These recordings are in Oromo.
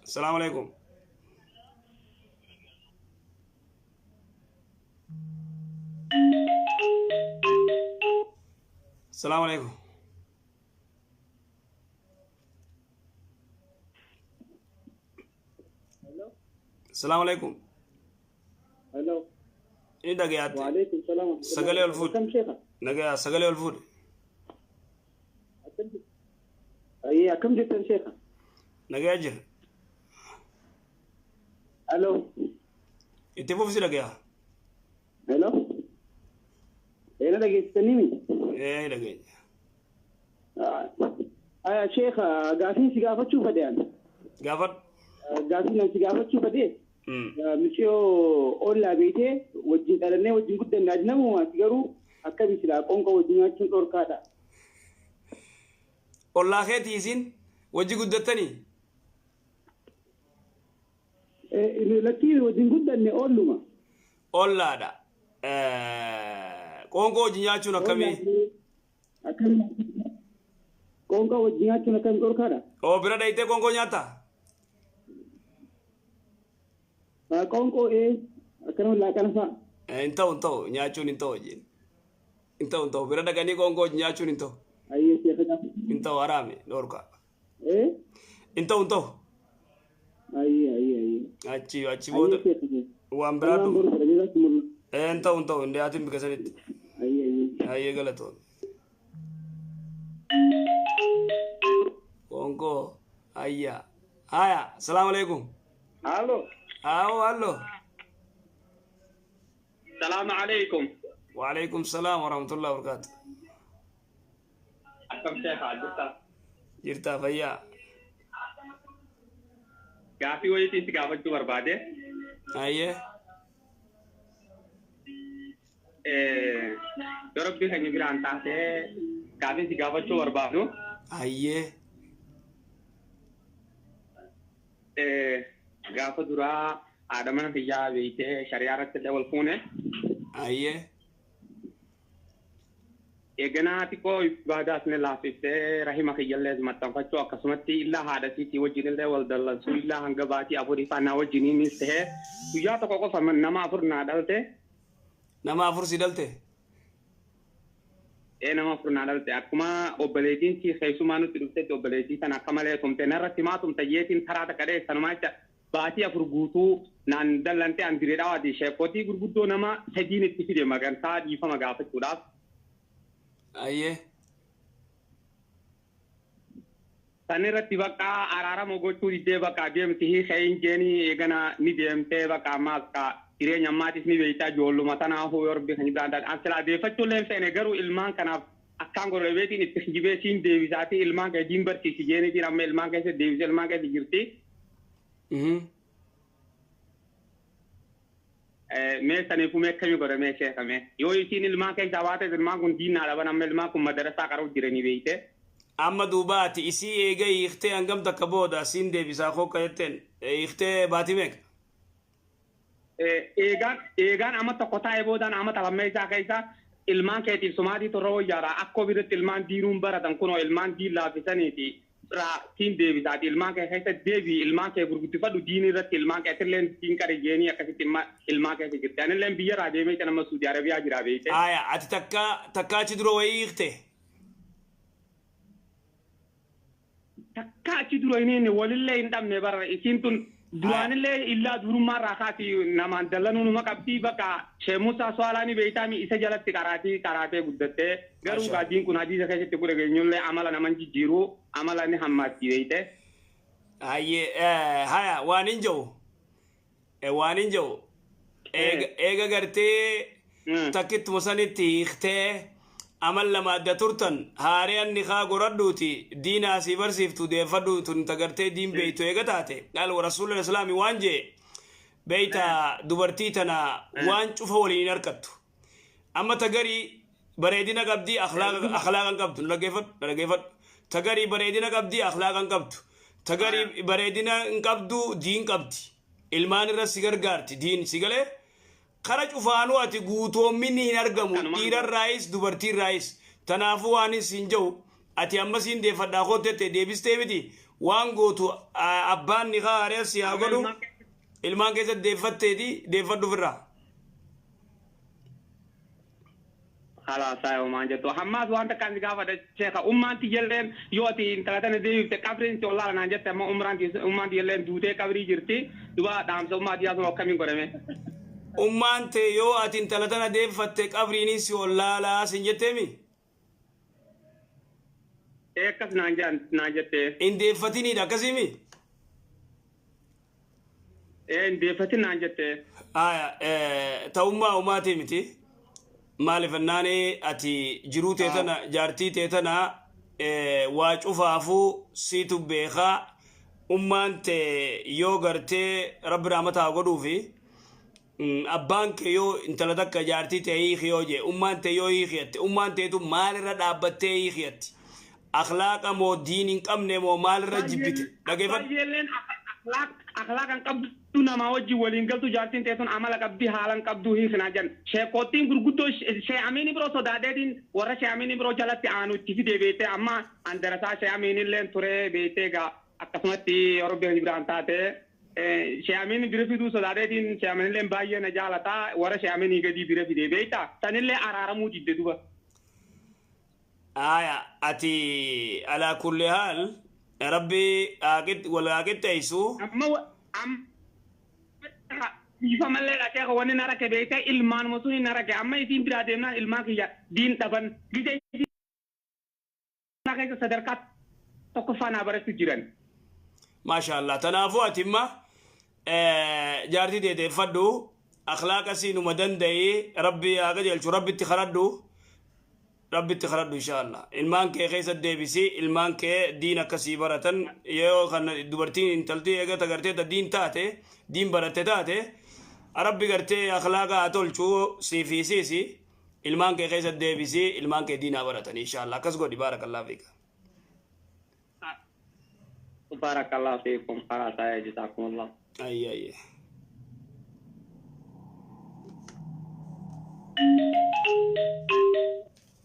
السلام عليكم. السلام عليكم. السلام عليكم. هلو. إيه دقيقة؟ وعليكم السلام ورحمة الله. سجلي والفود. كم شيخة؟ دقيقة سجلي والفود. أي كم جبت شيخة؟ دقيقة جر. هلو. اتفقوا في دقيقة. هلو. أنا دقيقة تنيمي. إيه دقيقة. شيخ قاسين سقافة شوفة ديان. قافت. قاسين سقافة شوفة دي. مشيو أولا بيته وجين تلني وجين قد النجنة وما تجرو أكبر سلا كونك وجين أشين أوركادا. والله خير تيزين وجي قدتني. لكن وجين قد النجنة أولما. والله دا. كونكو جنياتشو نكمي. كونك وجين أشين نكمي أوركادا. أو برا دايته كونكو نياتا. كونكو أكرم لا كنفا. انتو نياتشو ننتو جين. انتو برا دغاني كونكو نياتشو ننتو. أيه شيخ. انتو أرامي دوركا. إيه. انتو. أيه. أشي بود. وان برادو. انتو ندي أتم بكسرت. أيه غلطون. كونكو أيه. هيا السلام عليكم. الو. الو. السلام عليكم. وعليكم السلام ورحمة الله وبركاته. أكم شيخ عجبتا. جرتا فيا. كافي ويتي سقافة جو بربادة. أيه. ربي خني بران تحته كافي سقافة جو بربادو. أيه. gaafa duraa aadamana biyyaa beeytee shari'aa irratti illee wal fuune. Ayyee. Eeganaa xiqqoo ibaadaas ni laafiftee rahima kiyyallee maxxanfachuu akkasumatti illaa haadhatiitii wajjin illee wal dallansuu illaa hanga baatii afurii faanaa wajjiniinis tahee guyyaa tokko qofa nama afur naa dhalte. Nama afur si dhalte? Nama afur naa dhalte akkuma obboleettiin si keessumaa nutti dhuftetti obboleettii sana akka malee tumte narratti maa tumtayyeetiin karaa takka dhee sanumaa jecha. Baatii afur guutuu naan dallante an direedhaa waati sheekotii gurguddoo nama sadiin itti fide magantaa dhiifama gaafachuudhaaf. Ayyee. San irratti bakka araarama gochuu diddee bakka deemti hiikeen jeenii eegana ni deemtee bakka ammaas ka jireenya ammaatis ni beektaa ijoolluma tanaafuu yoo rabbi kan jibaan an silaa deeffachuu illee feene garuu ilmaan kanaaf akkaan gorrebeetiin itti jibee siin deebisaatii ilmaan kee diin barsiisi jeenitiin amma ilmaan keessa deebisee ilmaan keessa jirti. Meesaniifuu meekkamii godhamee sheekame yoo isiin ilmaan keessa baate ilmaan kun diinaa dhaban amma ilmaan kun madarasaa qaruuf jiranii beeyte. Amma duubaati isii eega hiiktee hangam takka booda siin deebisaa hokka jetteen hiiktee baatii meeqa? Eegaan amma tokko taa'ee boodaan amma taphannee isaa keessa ilmaan keetiif sumaatii torra wayyaadha akkoo biratti ilmaan diinuun baratan kunoo ilmaan diin laaffisaniiti. Siin deebisaati ilmaan kee keessa deebii ilmaan kee gurguddifadhu diin irratti ilmaan kee atilleen diin qariyeenii akkasitti ilmaan keessa jirti anilleen biyya irraa deemee nama Suudi Arabiyaa jira beekte. Ati takka achi dura wayii hiikte? Takka achi dura inni walillee hin dhabne bara isiin tun duraanillee illaa durummaa irraa kaati namaan dallanuu numa qabdii bakka sheemusaa soalaanii beeytaami isa jalatti qaraatee guddattee garuu gaadiin kun hadiisa keessatti godhe geenyullee amala naman jijjiiruu amala ni hammaatti beeyte. Haya waan hin jiru eega gartee takkittuma sanitti hiiktee amal lama adda turtan haaree ni kaa goradhuuti diinaa si barsiiftu deeffadhu tun tagartee diin beeytu eega taate qaal rasuulul islaami waan jee beeyta dubartii tana waan cufa waliin harkattu amma tagarii bareedina qabdii akhlaaqan qabdu dhageeffadhu tagarii bareedina qabdii akhlaaqan qabdu tagarii bareedina hin qabdu diin qabdi ilmaan irra si gargaarti diin si galee kara cufaanuu ati guutoomminni hin argamu dhiirarraayis dubartiirraayis tanaafuu waanis hin jiru ati ammas hin deeffadhaa koottette deebistee miti waan gootu abbaan ni haaree si haa godhu ilmaan keessa deeffatteeti deeffadhu ofirraa. خلاص أيوة ما جت وحماس وأنت كان جافة الشيخ أمانتي جلين يوتي إن ثلاثة ندي في كابرين تولى لنا جت ما أمانتي جلين دوتة كابري جرتي دوا دام سو ما ديا سو كمين كرمه أمانتي يو أتين ثلاثة ندي في كابرين سيولا لا سنجتمي إيه كس ناجت إن ديفتني دا كسيمي إيه إن ديفتني ناجت تأمة أماتي متي maali fannaani ati jiruu teetana jaartii teetana waa cufaafuu siitu beekaa ummaan tee yoo gartee rabbi rahmataa godhuufi abbaan kee yoo intala takka jaartii tee hiiki yoo jee ummaan tee yoo hiikiyatti ummaan teetu maalirra dhaabbattee hiikiyatti akhlaaqa moo diin hin qabne moo maalirra jibbite dhageeffadhu akhlaaqan qabdu nama wajji waliin galtu jaartiin teessun amala qabdi haalan qabdu hiikna jan sheekootiin gurguddoo shee amiini biroo sodaadeetiin warra shee amiini biroo jalatti aanu itti fidee beete amma andarasaa shee amiinilleen turee beetee gaa akkasumatti yeroo biraan taate shee amiini bira fiduu sodaadeetiin shee amiinilleen baay'ee na jaalataa warra shee amiinii gadii bira fidee beekta sanillee araaramuu didde duba. ati alaa kulli haal rabbi wal taisu ifa malee la sheekh wani narake beete ilmaan musuni narake amma isin bira deemnaan ilmaan kiyya diin dhaban gide nakaysa sadarkat tokko fana baratu jiran masha Allah tanaafu atimma jaartii deedeeffadhu akhlaaqa siinuma danda'e rabbi haa qajeelchu rabbitti kadhadhu insha Allah ilmaan kee keessa deebisi ilmaan kee diin akkasii baratan yoo kan dubartiin intaltii eegata gartee diin taate diin baratte taate rabbi gartee akhlaaqa haa tolchu siifiisiisi ilmaan kee keessa deebisi ilmaan kee diinaa baratan insha Allah akkas godhi baarakallahu fiika. barakallahu fiikum khalaas jazakumullah. ayye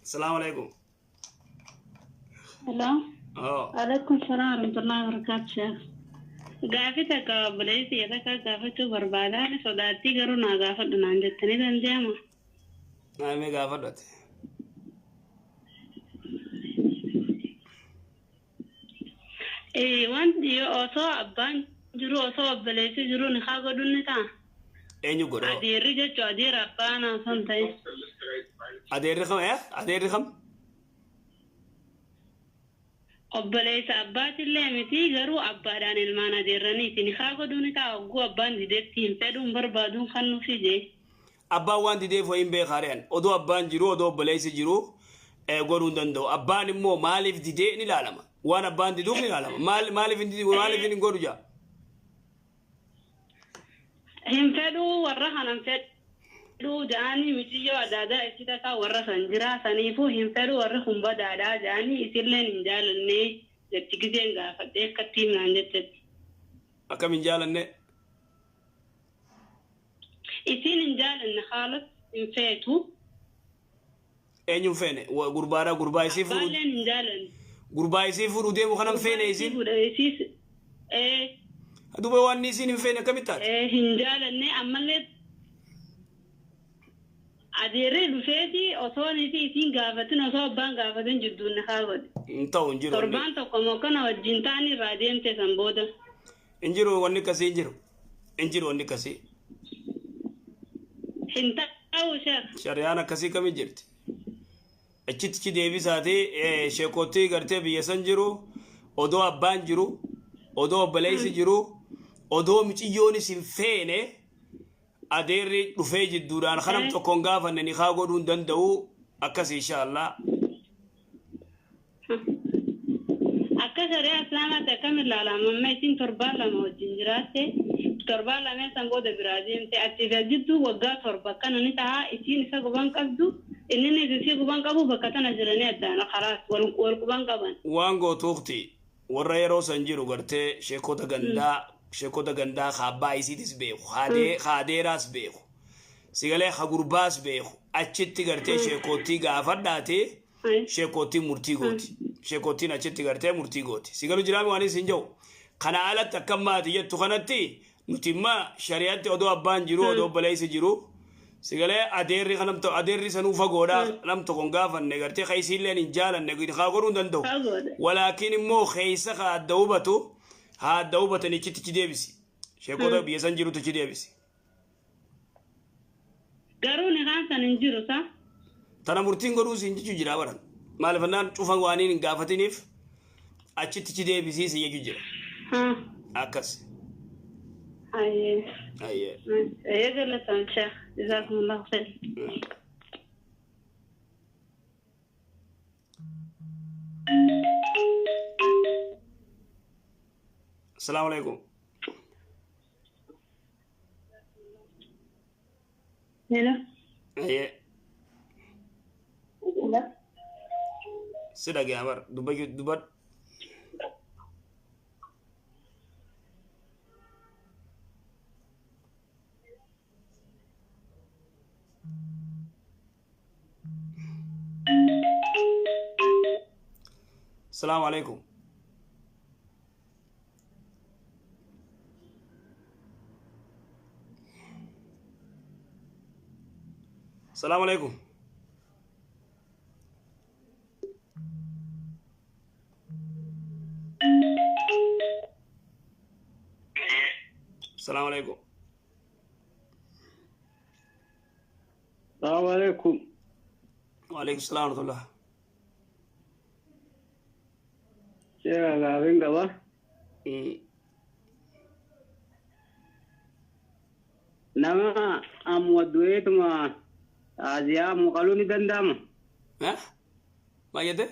السلام عليكم. هلا. عليكم السلام ورحمة الله وبركاته شيخ. قافتك بليتي يدك قافتو بربادان صداتي قرونا قافت نانجتني دنجاما. نعم قافت. وانت يو أوصو أبان جرو أوصو بليتي جرو نخاقو دونتا. أين يقولوا؟ أدير رجع أدير أبانا صنتي. أدير رقم obboleessa abbaatillee miti garuu abbaadhaan ilmaan adeerraniiti ni haa godhuuni taa ogguu abbaan dideetti hin fedhuun barbaaduun kan nuuf ije. Abbaan waan dideef wayin beekaareen odoo abbaan jiru odoo obboleessi jiru godhuu hin danda'u. Abbaan immoo maaliif didee ni ilaalama. Waan abbaan diduuf ni ilaalama. Maaliif hin godhu jaa? Hin fedhuu warra kanan fedhuu ja'anii mitiyyoo adda addaa itti tataa warra san jira saniifuu hin fedhuu warri kun badaadhaa ja'anii isilleen hin jaalannee jetti giseen gaafadhee akkatti himnaan jechetti. Akkam hin jaalanne? Isin hin jaalanne haalas hin feetu. Eenyuun feene? Gurbaa isii fuudhu? Abbaalleen hin jaalanne. Gurbaa isii fuudhu deemu kanan feene isin? Duuba waan isin hin feene akkamitti taate? Hin jaalanne ammallee adeerree dhufeeti osoo isin gaafatin osoo abbaan gaafatin jidduun na haa godhe. Ta'u hin jiru. Torbaan tokko mokkana wajjin ta'anii irraa deemte san booda. Hin jiru wanni akkasii hin jiru. Hin jiru wanni akkasii. Hin ta'u sheekh. Shari'aan akkasii kami jirti? Achitti deebisaatee sheekottii gartee biyya san jiru odoo abbaan jiru odoo obboleessi jiru odoo micciyoonis hin feene adeerri dhufee jidduudhaan kanam tokkoon gaafanne ni haa godhuu hin danda'u akkas inshallah. Akka shari'aa islaamaatti akkam ilaalama amma isin torbaan lama wajjin jiraatte torbaan lameen san booda biraa deemte achi jidduu waggaa torba akkana ni ta'a isin isa guban qabdu inni isii guban qabu bakka tana jiranii addaan karaas wal guban qaban. Waan gootuuqti warra yeroo san jiru gartee sheekota gandaa kaabbaa isiitis beeku haadeeraas beeku sigalee hagurbaas beeku achitti gartee sheekottii gaafadhaate sheekottii murtii gooti sheekottiin achitti gartee murtii gooti sigalu jiraami waan isin jiru kana alatti akkam maati jettu kanatti nuti imma shari'aatti odoo abbaan jiru odoo baleessi jiru sigalee adeerri kanam ta'u adeerri sanuu fagoodha nam tokkon gaafanne gartee qaysiilleen hin jaalanne haa godhuu hin danda'u walaakiin immoo keeysa haa adda hubatu haa adda hubatan ichitti deebisi sheekota biyya san jirutu ichi deebisi garuu ni kaan san hin jiru sa tana murtiin godhuu siin jechuu jira baran maaliif annaan cufan waaniin hin gaafatiniif achitti ichi deebisii si jechuu jira akkas ayyee galatan sheekh jazakumullahu khair السلام عليكم هلا هي سيدا جامر دبي دبر السلام عليكم السلام عليكم السلام عليكم السلام عليكم وعليكم السلام ورحمة الله شيخ غابين قبا نما أمودويت ما أزياء مقالوني دندام ها ما يده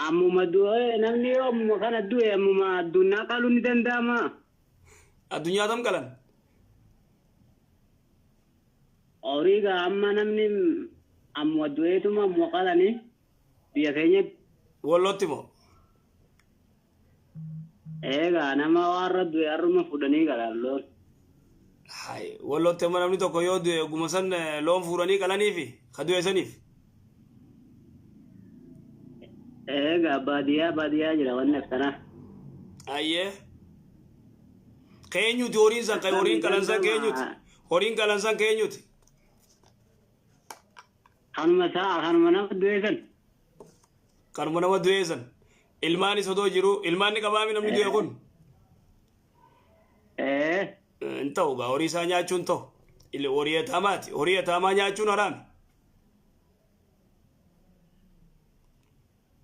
أمو مدوي نمني يوم مكان الدوي أمو ما الدنيا قالوني دندام الدنيا دم كلام أوريغا أما نمني أمودويت ما مقالني بيكيني والله تيمو إيغا نما وارد ويارما فودني قالوا هاي والله تيمو نمني تو كيود غمسن لون فوراني كلاني في خدو يسنيف إيغا باديا جرا ونفتنا أيه كينيو تورين سان كيورين كلانسان كينيو هورين كلانسان كينيو خانمنا دويسن كارمنا ودويسن ilmaani sodoo jiru ilmaanni qabaami namni du'e kun hin ta'u gaa horii isaa nyaachuun ta'u horii ataamaati horii ataamaa nyaachuun haraami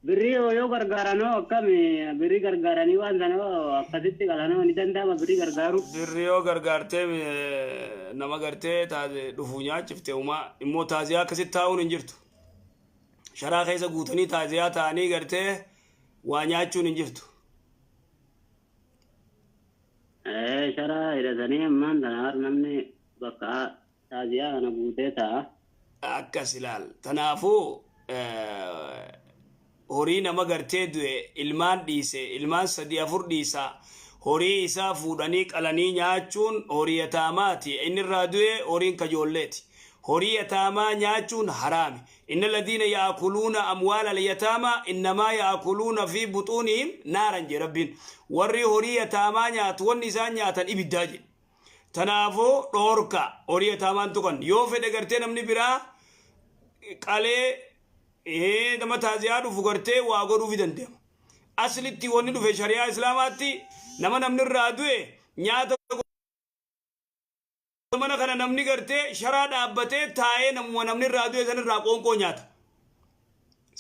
birrii yoo gargaaranoo akkami birrii gargaaranii waan sanoo akkasitti qalanoo ni danda'ama birrii gargaaru birrii yoo gargaartee nama gartee taate dhufuu nyaachifte umaa immoo taaziyaa akkasitti taa'uun hin jirtu sharaa keessa guutanii taaziyaa ta'anii gartee waa nyaachuun hin jirtu sharaa hidhatanii ammaan tanaar namni bakka taaziyaa kana guutee ta'a akkas ilaal tanaafuu horii nama gartee du'e ilmaan dhiise ilmaan 3-4 dhiisa horii isaa fuudhanii qalanii nyaachuun horii yataamaati inni irraa du'e horiin kajoolleeti horii yataamaa nyaachuun haraami inna alladhiina yaakuluuna amwaala alyataama innamaa yaakuluuna fi buxuunihim naaran je rabbiin warri horii yataamaa nyaatu wanni isaan nyaatan ibiddaa jedhe tanaafuu dhoorka horii yataamaan tuqan yoo fedhe gartee namni biraa qalee nama taaziyaa dhufu gartee waa godhuufi dandeema aslitti wanni dhufe shari'aa islaamaatti nama namni irraa du'e nyaata mana kana namni gartee sharaa dhaabbatee taa'ee namni irraa du'e san irraa qoonqoo nyaata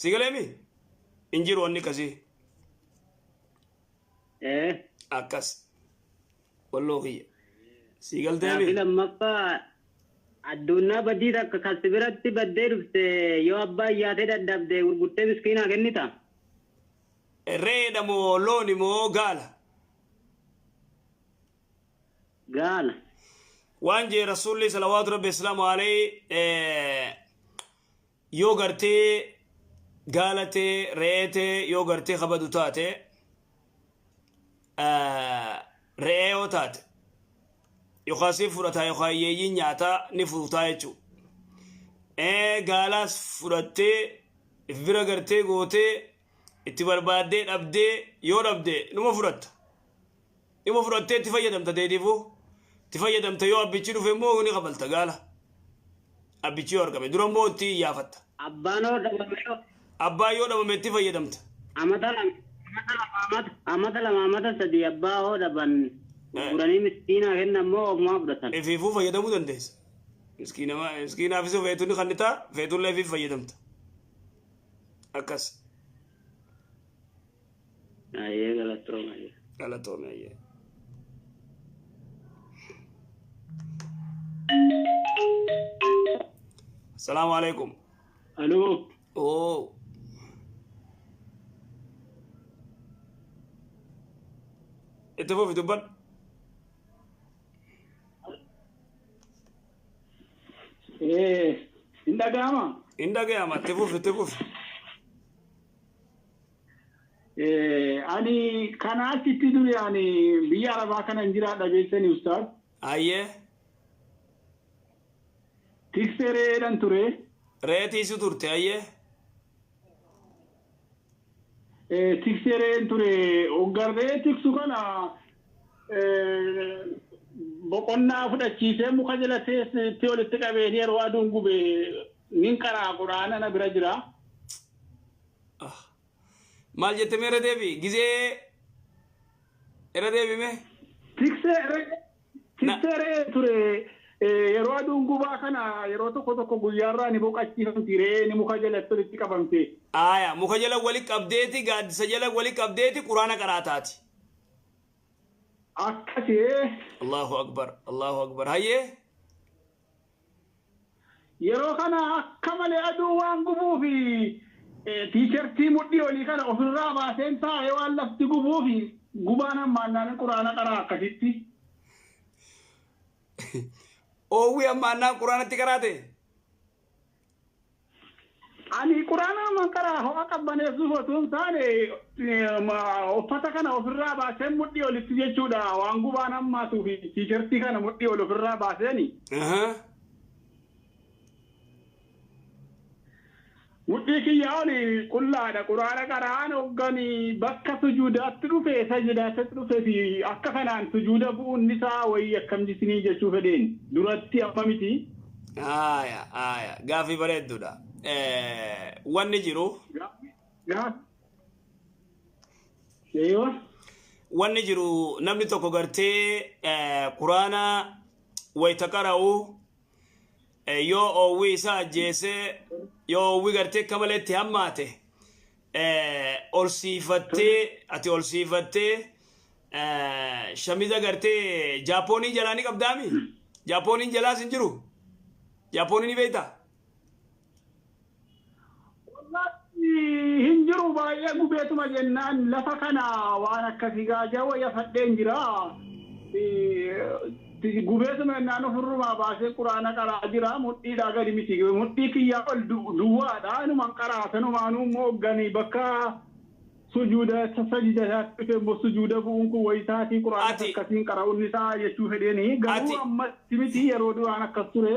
sigaleemi hin jiru wanni kasii akkas walloo kiyya sigalteemi lammaffaa addunyaa badii takka kasi biratti baddee dhufte yoo abbaa yaatee dadhabde gurguttee miskiinaa kennita reedha moo looni moo gaala gaala waan jee rasuulli salawaatu rabbi islaamu alayhi yoo gartee gaalatee re'eetee yoo gartee kabadu taate re'ee yoo taate yookaan si fudhataa yookaan yeeyyiin nyaataa ni fudhataa jechuudha. Gaalaas fudhattee ifbira gartee gootee itti barbaaddee dhabdee yoo dhabde numa fudhattee itti fayyadamta deediifuu itti fayyadamta yoo abbichi dhufe immoo ni qabalta gaala abbichi yoo argame dura immoo itti iyyafatta abbaa yoo dhabame itti fayyadamta amata lama amata sadi abbaa hoo dhaban guranii miskiinaa kennan moo ofumaa fudhatan ifiifuu fayyadamuu dandeessa miskiinaafis feetuun ni kannitaa feetuullee ifiif fayyadamta akkas ayyee galatoome ayyee السلام عليكم الو اوه اتفقوا في دبل ايه عندك يا ما اتفقوا ani kana asitti duri ani biyya arabaa kana jira dhageessani ustaad ayyee tiksereedhan ture reetiisu turte ayyee tiksereen ture oggarree tiksu kana boqonnaa fudhachiisee muka jala teessee walitti qabeen yeroo aduun gube nin karaa quraana na bira jira maal jette mee irra deebi gizee irra deebi mee tikseree ture yeroo aduun gubaa kana yeroo tokko guyyaarraa ni boqachiifamtiree ni muka jalatti walitti qabamte aya muka jala walitti qabdeeti gaaddisa jala walitti qabdeeti quraana qaraataati akkasee allahu akbar hayyee yeroo kana akka malee aduu waan gubuufi tiishartii mudhii olii kana ofirraa baaseen taa'ee waan lafti gubuufi gubaan ammaannaan quraana qaraa akkasitti oowwi ammaannaan quraanatti qaraate ani quraana ammaan qaraa ho'a qabbaneessuuf otoo hin taane uffata kana ofirraa baaseen mudhii olitti jechuudha waan gubaan hammaatuufi tiishartii kana mudhii ol ofirraa baaseeni mudhii kiyya oli qullaadha quraana qaraan hoggani bakka sujuudaatti dhufe sajdaatti dhufe fi akka kanaan sujuuda bu'uun isaa wayii akkam jisinii jechuu fedheen duratti amma miti aya gaafii bareedduudha wanni jiru wanni jiru namni tokko gartee quraana wayta qara'u yoo oowwi isaa ajjeese yoo oowwi gartee kamaleetti hammaate ol siifattee shamiza gartee jaapoonii jalaa ni qabdaami jaapooniin jalaas hin jiru jaapoonii ni beekta hin jiru baay'ee gubeetuma jennaan lafa kana waan akkasii gaajaa wayya fadheen jira gubeetuma jennaan ofirrumaa baasee quraana qaraa jira mudhiidhaa gadi miti mudhii kiyyaa ol duwwaadha anumaan qaraasanumaanuu immoo hogganii bakka sujuuda sajdaatti dhufe immoo sujuuda bu'uun kun wayitaatii quraana akkasiin qara'uun isaa jechuu fedheeni garuu ammatti miti yeroo duraan akkas ture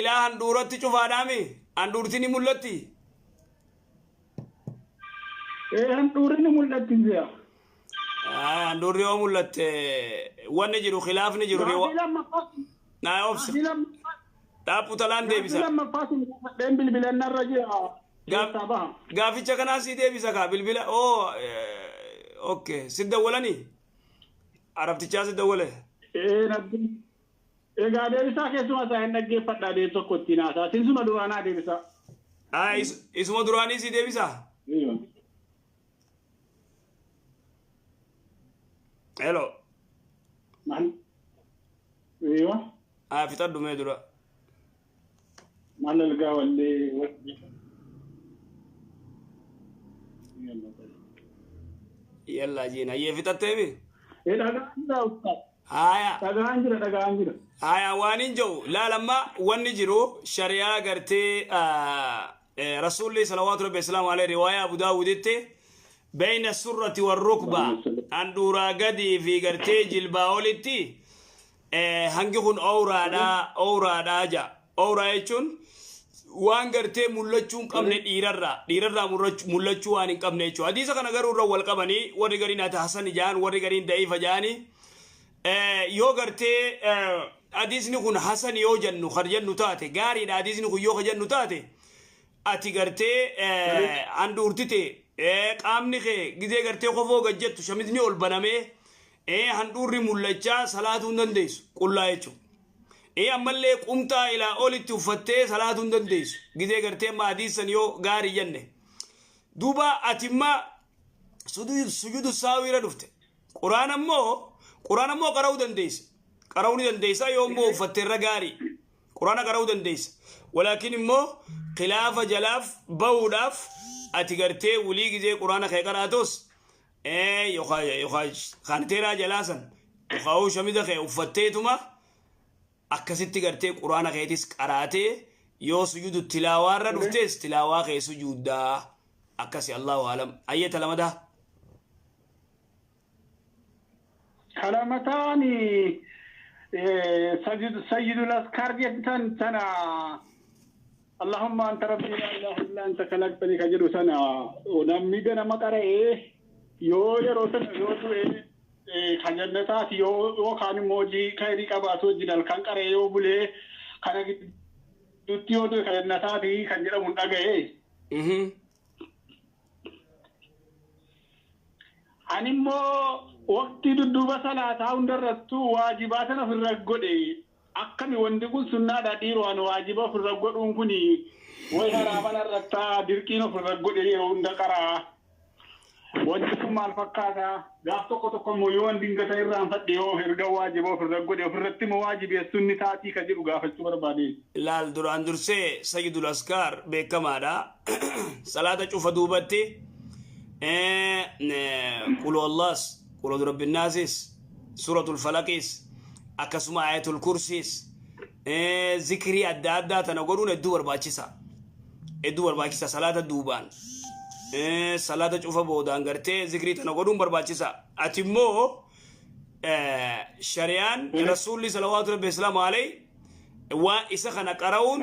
ilaa handhuuratti cufaadhaami handhuurti ni mul'atti handhuurri ni mul'atti jira handhuurri yoo mul'atte wanni jiru khilaafni jiru naa obsa dhaabbu talaan deebisa bilbilannarra jira gaaficha kanaa sii deebisa kaa bilbila okay si dawwalanii arabtichaa si dawwale egaa deebisaa keessumaa isaa hin dhaggeeffadhaa deebi tokko ittiin haasaa sinsuma duraanaa deebisaa isuma duraanii sii deebisaa hello fixadhu mee dura maal algaa wallee yalla jiina yee fixatteemi dhagaan jira haya waan hin jiru laalamma wanni jiru shari'aa gartee rasuulli salawaatu rabbi islaamu alayhi riwaayaa abu daawuditti بين السرة والركبة أندورا قدي في قرتي جلباولتي هنجهن أورا دا جا أورا يجون waan gartee mul'achuu hin qabne dhiirarraa mul'achuu waan hin qabne jechuudha. Hadiisa kana garuu irra wal qabanii warri gariin ati hasan ijaan warri gariin da'iifa jaanii yoo gartee hadiisni kun hasan yoo jennu kan jennu taate gaariidha. Hadiisni kun yoo kan jennu taate ati gartee handhuurtite qaamni kee gizee gartee kofoo gajjettu shamizni ol banamee handhuurri mul'achaa salaatuu hin dandeessu qullaa jechuudha. ammallee qumtaa ilaa olitti uffattee salaatuu hin dandeessu gizee gartee maadiisan yoo gaarii jenne duuba atimma sujuudu saawira dhufte quraan ammoo qara'uu dandeessa qara'uu ni dandeessa yoo immoo uffatte irra gaarii quraana qara'uu dandeessa walaakin immoo khilaafa jalaaf bahuudhaaf ati gartee wulii gizee quraana kee qaraatos yookaan kanteeraa jalaasan yookaan shamiza kee uffatteetuma akkasitti gartee quraana keetis qaraatee yoo sujuudu tilaawaarra dhuftes tilaawaa kee sujuuddaa akkasi Allahu alam. Ayyata lamada kalamataani sayyidul askar jettan sana اللهم أنت ربي لا إله إلا أنت خلقتني كجلو سنة ونمي بنا مقرأ يو يروسن يوتو خجنتات يو خان موجي خيري كباسو جدال كان قرأ يو بولي خانا دوتيو دو خجنتات خجل منتقى أنمو وقت دوبا صلاة هندرتو واجباتنا في الرقودي akkami wanti kun sunnaadha dhiiroo waajiba ofirra godhuun kuni way haraamana irratti dirqiin ofirra godhe yeroo hunda qaraa wanti kun maal fakkaata gaaf tokko immoo yoo wanti ingata irraan fadhe yoo erga waajiba ofirra godhe ofirratti immoo waajibeessuun ni taatii ka jedhu gaafachuu barbaade. Laal duraan dursee sayyidul askar beekamaadha salaata cufa duubatti qulu allaas qulu rabbinaasis suratul falaqis akkasuma ayatul kursis zikri adda addaa tana godhuun hedduu barbaachisa salaata duubaan salaata cufa boodaan gartee zikrii tana godhuun barbaachisa. Ati immoo shari'aan rasuulli salawaatu rabbi islaamu alayhi waan isa kana qara'uun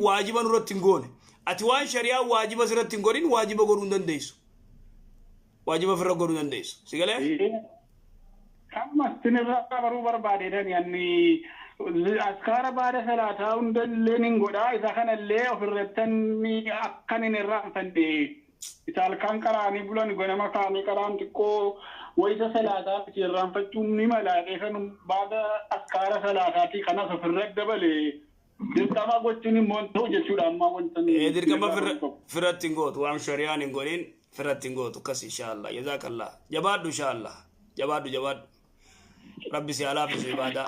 waajiba nurratti hin goone. Ati waan shari'aan waajiba sirratti hin godhin waajiba godhuu hin dandeessu. Waajiba firra godhuu hin dandeessu. Si galee? Amma sinirraa baruu barbaadeedhan yanni askara baada salaataa hundallee nin godhaa isa kanallee ofirrattanni akkanin irraanfadhe isa halkan qaraanii bulan ganama kaanii qaraan xiqqoo wayita salaataa itti irraanfachuun ni malaaqee kan baada askara salaataati kanas ofirrat dabale dirqama gochuun immoo ta'u jechuudha amma wantan dirqama firratti hin gootu waan shari'aan hin godhin firratti hin gootu kas inshaallah jazakallah jabaadhu inshaallah jabaadhu ربي سيالا في عبادة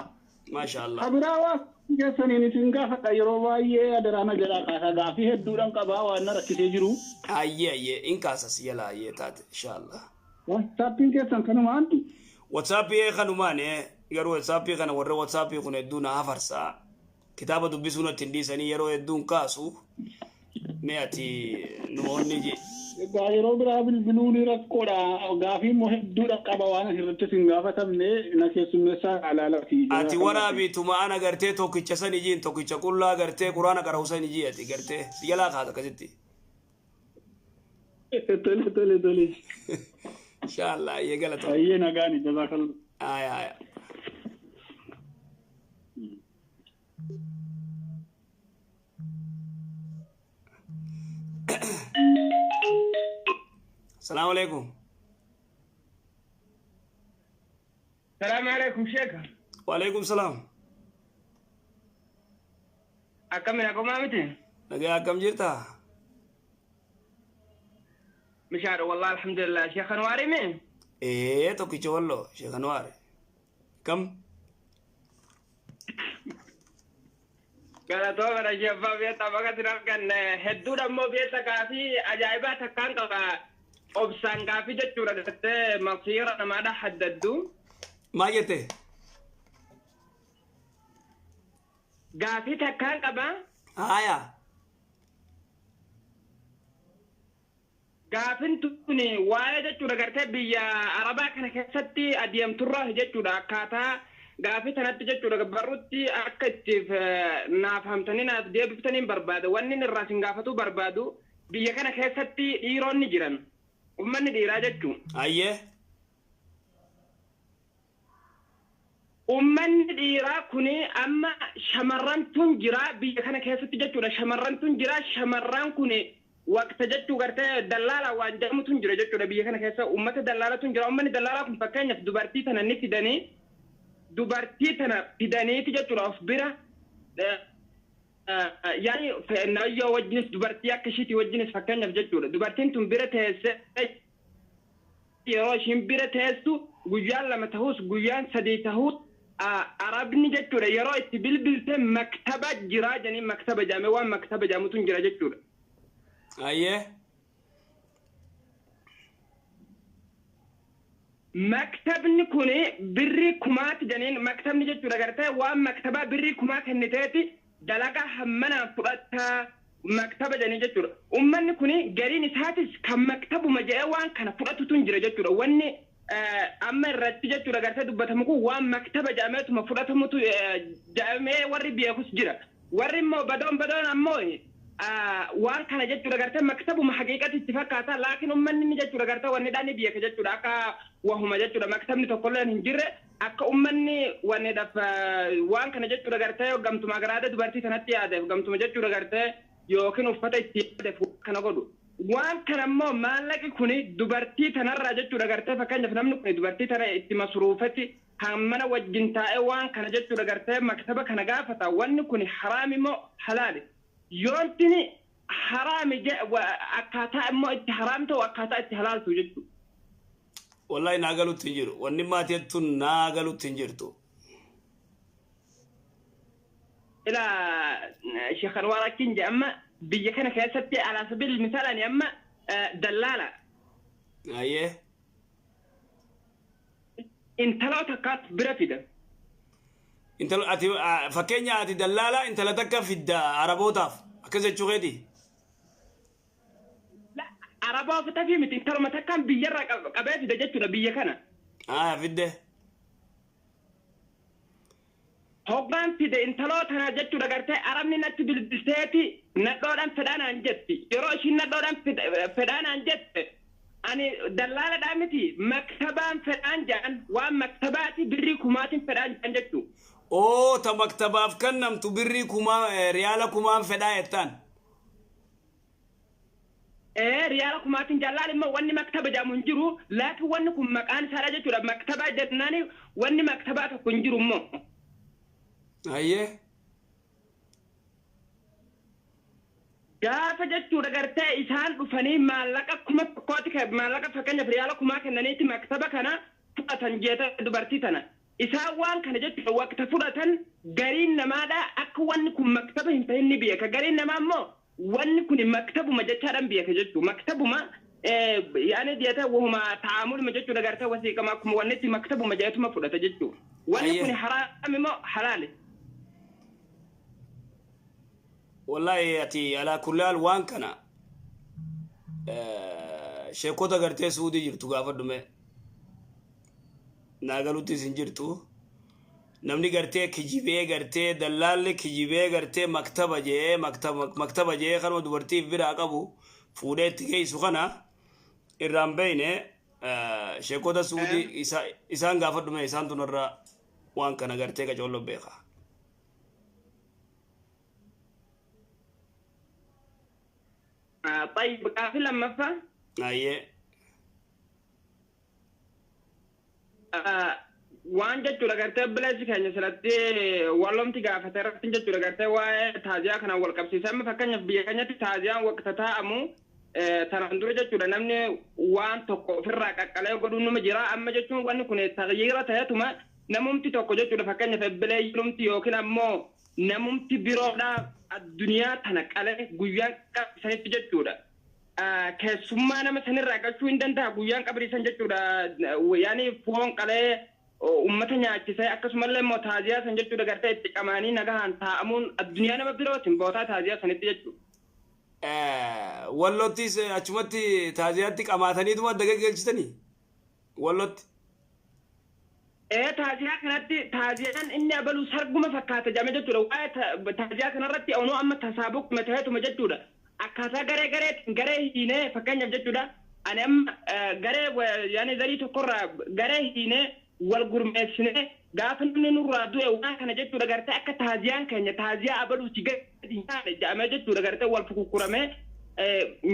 ما شاء الله. خبراوات جسني نتنقى فقيروا أدرانا جراقا غافي هدوران قبا وانا ركسي جرو. أيه إنك أساس يلا تات إن شاء الله. واتسابين كيسان كانوا مانتو. واتسابي خانوا ماني يرو واتسابي خانا ورى واتسابي خنا يدونا هفرسا كتابة دبسونا تنديساني يرو يدون كاسو مياتي نموني جي. Yeroo biraa bilbiluun rakkoodha gaafii hedduudha qaba waan asirratti sin gaafatamne na keessummeessaa alaalaati. Ati waraabiituma ana gartee tokkicha san ijiin tokkicha qullaa gartee quraana qara'uusan ijii ati gartee sijalaa kaata akkasitti. Tole. Inshaallah ayyee galata. Ayyee nagaani jazaakallah. Aya. السلام عليكم. السلام عليكم شيخ. وعليكم السلام. أكمل أكم عمتي. نجا أكم جرتا. مشار والله الحمد لله شيخ أنواري مين؟ إيه توكي والله شيخ أنواري. كم؟ قال تو أنا شيخ بيتا بقى تنام هدو دمو بيتا كافي أجايبات كان كذا. أبسان كافي جتورة تتى مصيرة ما ده حددو ما جته كافي تكان كبا آية كافي توني وايد جتورة كرتة بيا عربا كنا كستي أديم ترى جتورة كاتا gaafii tanatti jechuudha barruutti akka ittiif naaf hamtanii naaf deebiftanii barbaada wanni irraa sin gaafatu barbaadu biyya kana keessatti dhiironni jiran ummanni dhiiraa jechuun. Ayyee. Ummanni dhiiraa kuni amma shamarran tun jira biyya kana keessatti jechuudha shamarran tun jira shamarran kuni waqta jechuu gartee dallaala waan jedhamu tun jira jechuudha biyya kana keessa ummata dallaala tun jira ummanni dallaala kun fakkeenyaaf dubartii tana ni fidanii dubartii tana fidaniiti jechuudha of bira yaani nayyoo wajjinis dubartii akka ishiitii wajjinis fakkeenyaaf jechuudha dubartiin tun bira teesse yeroo ishiin bira teessu guyyaan lama tahus guyyaan sadii tahus arabni jechuudha yeroo itti bilbilte maktaba jira janii maktaba jaame waan maktaba jaamutu jira jechuudha. Ayyee. Maktabni kuni birrii kumaati janiin maktabni jechuudha gartee waan maktabaa birrii kumaa kenniteeti dalagaa hammanaan fudhataa maktaba janii jechuudha. Ummanni kuni gariin isaatis kan maktabuma jedhee waan kana fudhatutu jira jechuudha. Wanni amma irratti jechuudha gartee dubbatamu kun waan maktaba jaameetuma fudhatamutu jaamee warri beekus jira. Warri immoo badoon ammoo waan kana jechuudha gartee maktabuma haqiiqatti itti fakkaata laakiin ummanni ni jechuudha gartee wanni dhaani beeka jechuudha akka wahuma jechuudha maktabni tokkollee hin jirre akka ummanni wanni dhaf waan kana jechuudha gartee gamtuma garaada dubartii sanatti yaadeef gamtuma jechuudha gartee yookiin uffata itti yaadeef kana godhu. Waan kana immoo maallaqi kuni dubartii tanarraa jechuudha gartee fakkeenyaaf namni kun dubartii tana itti masruufatti kan mana wajjin taa'ee waan kana jechuudha gartee maktaba kana gaafata wanni kun haraami moo halaali yoontini haraami akkaataa immoo itti haraam ta'u akkaataa itti halaaltu jechuudha. Wallahi naagalutti hin jiru wanni maatii naagalutti hin jirtu. Ila Sheekh Anwar akin jedhama biyya kana keessatti ala sabil misaalan amma dallaala. Ayyee. Intala takkaat bira fida. Intala ati fakkeenya ati dallaala intala takka fidda arabootaaf akkas jechuu keeti. Arabaa fita fi miti intala takkaan biyyarraa qabee fida jechuudha biyya kana. Fidde. Hoggaan fide intaloota na jechuudha gartee arabni natti bilbilteeti nadhoodhaan fedhaanaan jetti yeroo ishiin nadhoodhaan fedhaanaan jette ani dallaaladhaa miti maktabaan fedhaan jedhan waan maktabaati birrii kumaatiin fedhaan jedhan jechuu. Ta maktabaaf kannamtu birrii kumaa riyaala kumaan fedhaa jettaan. Riyaala kumaatiin jallaal immoo wanni maktaba jedhamu hin jiru laakiin wanni kun maqaan isaadha jechuudha maktabaa jennaani wanni maktabaa tokko hin jiru immoo. Ayyee. Gaafa jechuudha gartee isaan dhufanii maallaqa kuma tokkooti maallaqa fakkeenyaaf riyaala kumaa kennaniiti maktaba kana fudhatan jeeta dubartii tana. Isaan waan kana jechuudha waqta fudhatan gariin namaadha akka wanni kun maktaba hin ta'in ni beeka gariin namaa immoo wanni kun maktabuma jechaadhaan beeka jechuudha maktabuma yaani dieta wahuma taamuluma jechuudha gartee wasiiqama akkuma wanni itti maktabuma jeetuma fudhata jechuudha. Wanni kun haraami moo halaali? والله أتي على كل حال وان كنا شيكوتا غرتي سعودي جرتو غافر دمي ناغلو تيسن جرتو نمني غرتي كجيبه غرتي دلال كجيبه غرتي مكتبة جي خانو دورتي فيرا قبو فودي تيكي سخنا إرام بيني شيكوتا سعودي إسان غافر دمي إسان تنرى وان كنا غرتي كجولو بيخا طيب كافي لما فا أيه وان جت ولا قرت بلاش كان سلطة والله متى قافة ترى جت ولا قرت واي تازيا كنا والكب سيسمى فكان يبي كان تازيا وقتها أمو ترى جت ولا نمني وان تكو في الركعة كلا يقولون نم جرا أما جت وان كنا تغييرات هي تما نمومتي تكو جت ولا فكان يبي نمتي يوكل أمو نمومتي بيرودا الدنيا تنقله جويان كسنة جتورا كسمانا مثلا رجعوا عندنا جويان كبري سنة جتورا ويعني فون قله أمتنا كسي أكسم الله متازيا سنة جتورا قرتة كماني نجاهن تامون الدنيا نما بيروتين بوتا تازيا سنة جتورا والله تيس أشمتي تازياتك أماتني دوما دقيقة جتني والله taaziyaa kanatti taaziyaan inni abalu sarguma fakkaata jedhame jechuudha. Waa'ee taaziyaa kanarratti onoo amma tasaabuquma ta'eetuma jechuudha. Akkaataa garee hiinee fakkeenyaaf jechuudha. Ani amma garee yaani zarii tokkorraa garee hiinee wal gurmeessinee gaafa namni nurraa du'e waan kana jechuudha gartee akka taaziyaan keenya taaziyaa abaluuti gadi nyaate jedhamee jechuudha gartee wal fukukkuramee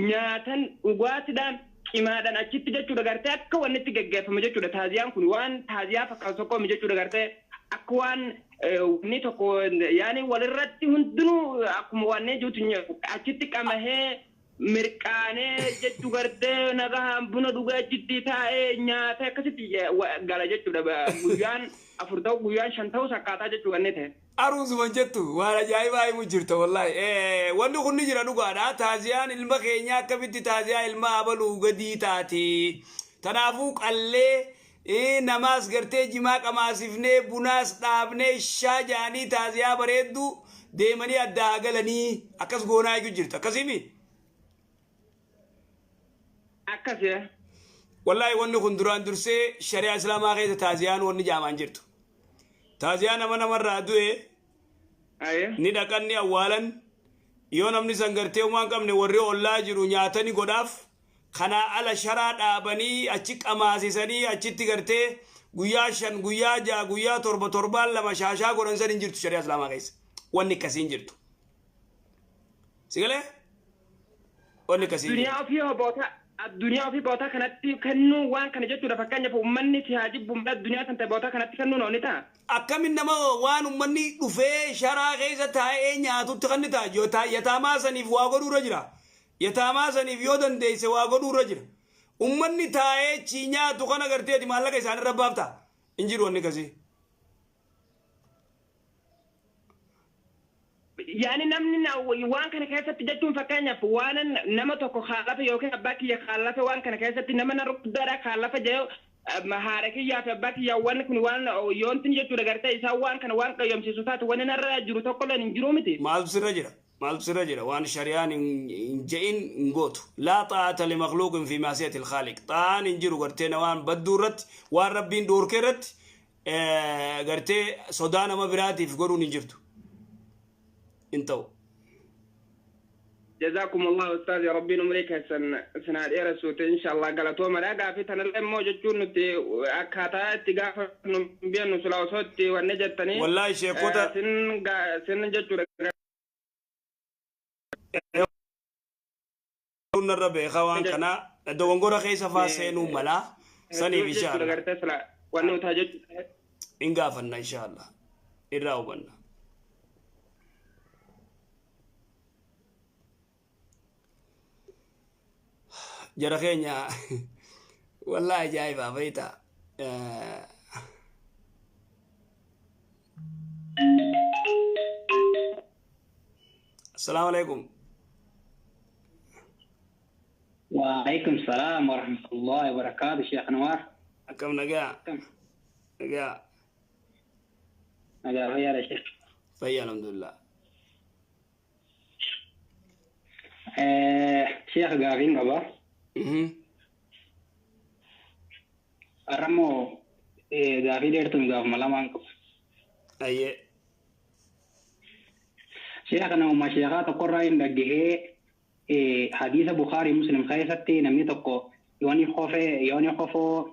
nyaatan dhugaatiidhaan cimaadhaan achitti jechuudha gartee akka wanni itti geggeeffame jechuudha taaziyaan kun waan taaziyaa fakkaatu tokko jechuudha gartee akka waan wanni tokko yaani walirratti hundinuu akkuma wanni juutu achitti qamahee mirqaanee jechuu gartee nagaan buna dhugaa achitti taa'ee nyaata akkasitti gala jechuudha guyyaan 4 ta'u guyyaan 5 ta'u sakkaataa jechuu wanni ta'e. Aruusuman jettu waan ajaa'ibaa himu jirta wallahi. Wanni kun ni jira dhugaadha. Taaziyaan ilma keenya akkamitti taaziyaa ilma abaluu gadii taati. Kanaafuu qallee namaas gartee jimaa qamaasifnee bunaas dhaabnee shaajaanii taaziyaa bareeddu deemanii addaa galanii akkas goonaa eegu jirta. Akkasimi. Akkasii. Wallahi wanni kun duraan dursee shari'a islaamaa keessa taaziyaan wanni jaamaan jirtu. Taaziyaan nama namarraa du'e ni dhaqanni awwaalan yoo namni san gartee waan qabne warri ollaa jiru nyaatanii godhaaf kanaa ala sharaa dhaabanii achi qamaasisanii achitti gartee guyyaa 5 guyyaa 6 guyyaa 7 torbaan lama shaashaa godhan san hin jirtu shari'a islaamaa keessa wanni akkasii hin jirtu. Sigalee wanni akkasii duniyaa ofii hoboota addunyaa ofii boota kanatti kennuu waan kana jechuudha fakkeenyaaf uummanni si haa jibbu addunyaa kan ta'e boota kanatti kennuu nooni ta'a. Akkamin nama waan uummanni dhufee sharaa keessa taa'ee nyaatutti kan ni ta'a yataamaa saniif waa godhuurra jira. Yataamaa saniif yoo dandeesse waa godhuurra jira. Uummanni taa'ee chi nyaatu kana garteeti maallaqa isaanirra baafta hin jiru wanni akkasii. Yani namni waan kana keessatti jechuun fakkeenyaaf waan nama tokko kaalafe yookiin abbaa kiyya kaalafe waan kana keessatti nama narra guddaadha kaalafe jee haadha kiyyaa fi abbaa kiyyaa waan kun waan yoontin jechuudha gartee isaa waan kana waan qayyomsiisu taate waan narra jiru tokko lan hin jiru miti. Maaltu sirra jira waan shari'aan hin je'in gootu laa xaa'ata li makhluuqin fi maasiyati ilkhaaliq xaa'aan hin jiru gartee waan badduu irratti waan rabbiin dhoorkee irratti gartee sodaa nama biraatiif godhuun hin jirtu. انتو جزاكم الله استاذ ربي نمريك سنة رسوت ان شاء الله قالتوا مراقا في تنلم موجود نتي اكاتا تقافر بين سلاوسوت والنجتني والله شيخوتا سن جتو الربع خوان كنا دوغورا خيسا فاسينو ملا سني ان شاء الله ونوتاجت انقافنا ان شاء الله إراو بنا jara keenya wallahi ajaa'iba beeyta السلام عليكم. وعليكم السلام ورحمة الله وبركاته شيخ نوار. كم نجا نجا فيا يا شيخ. فيا الحمد لله. شيخ قاعدين قبر. أرمو دافي ديرتم قاف ملامانكم. أيه. شيخنا وما شيخات قرّين دقيه حديث بخاري مسلم خيستي نمني تقو يوني خفو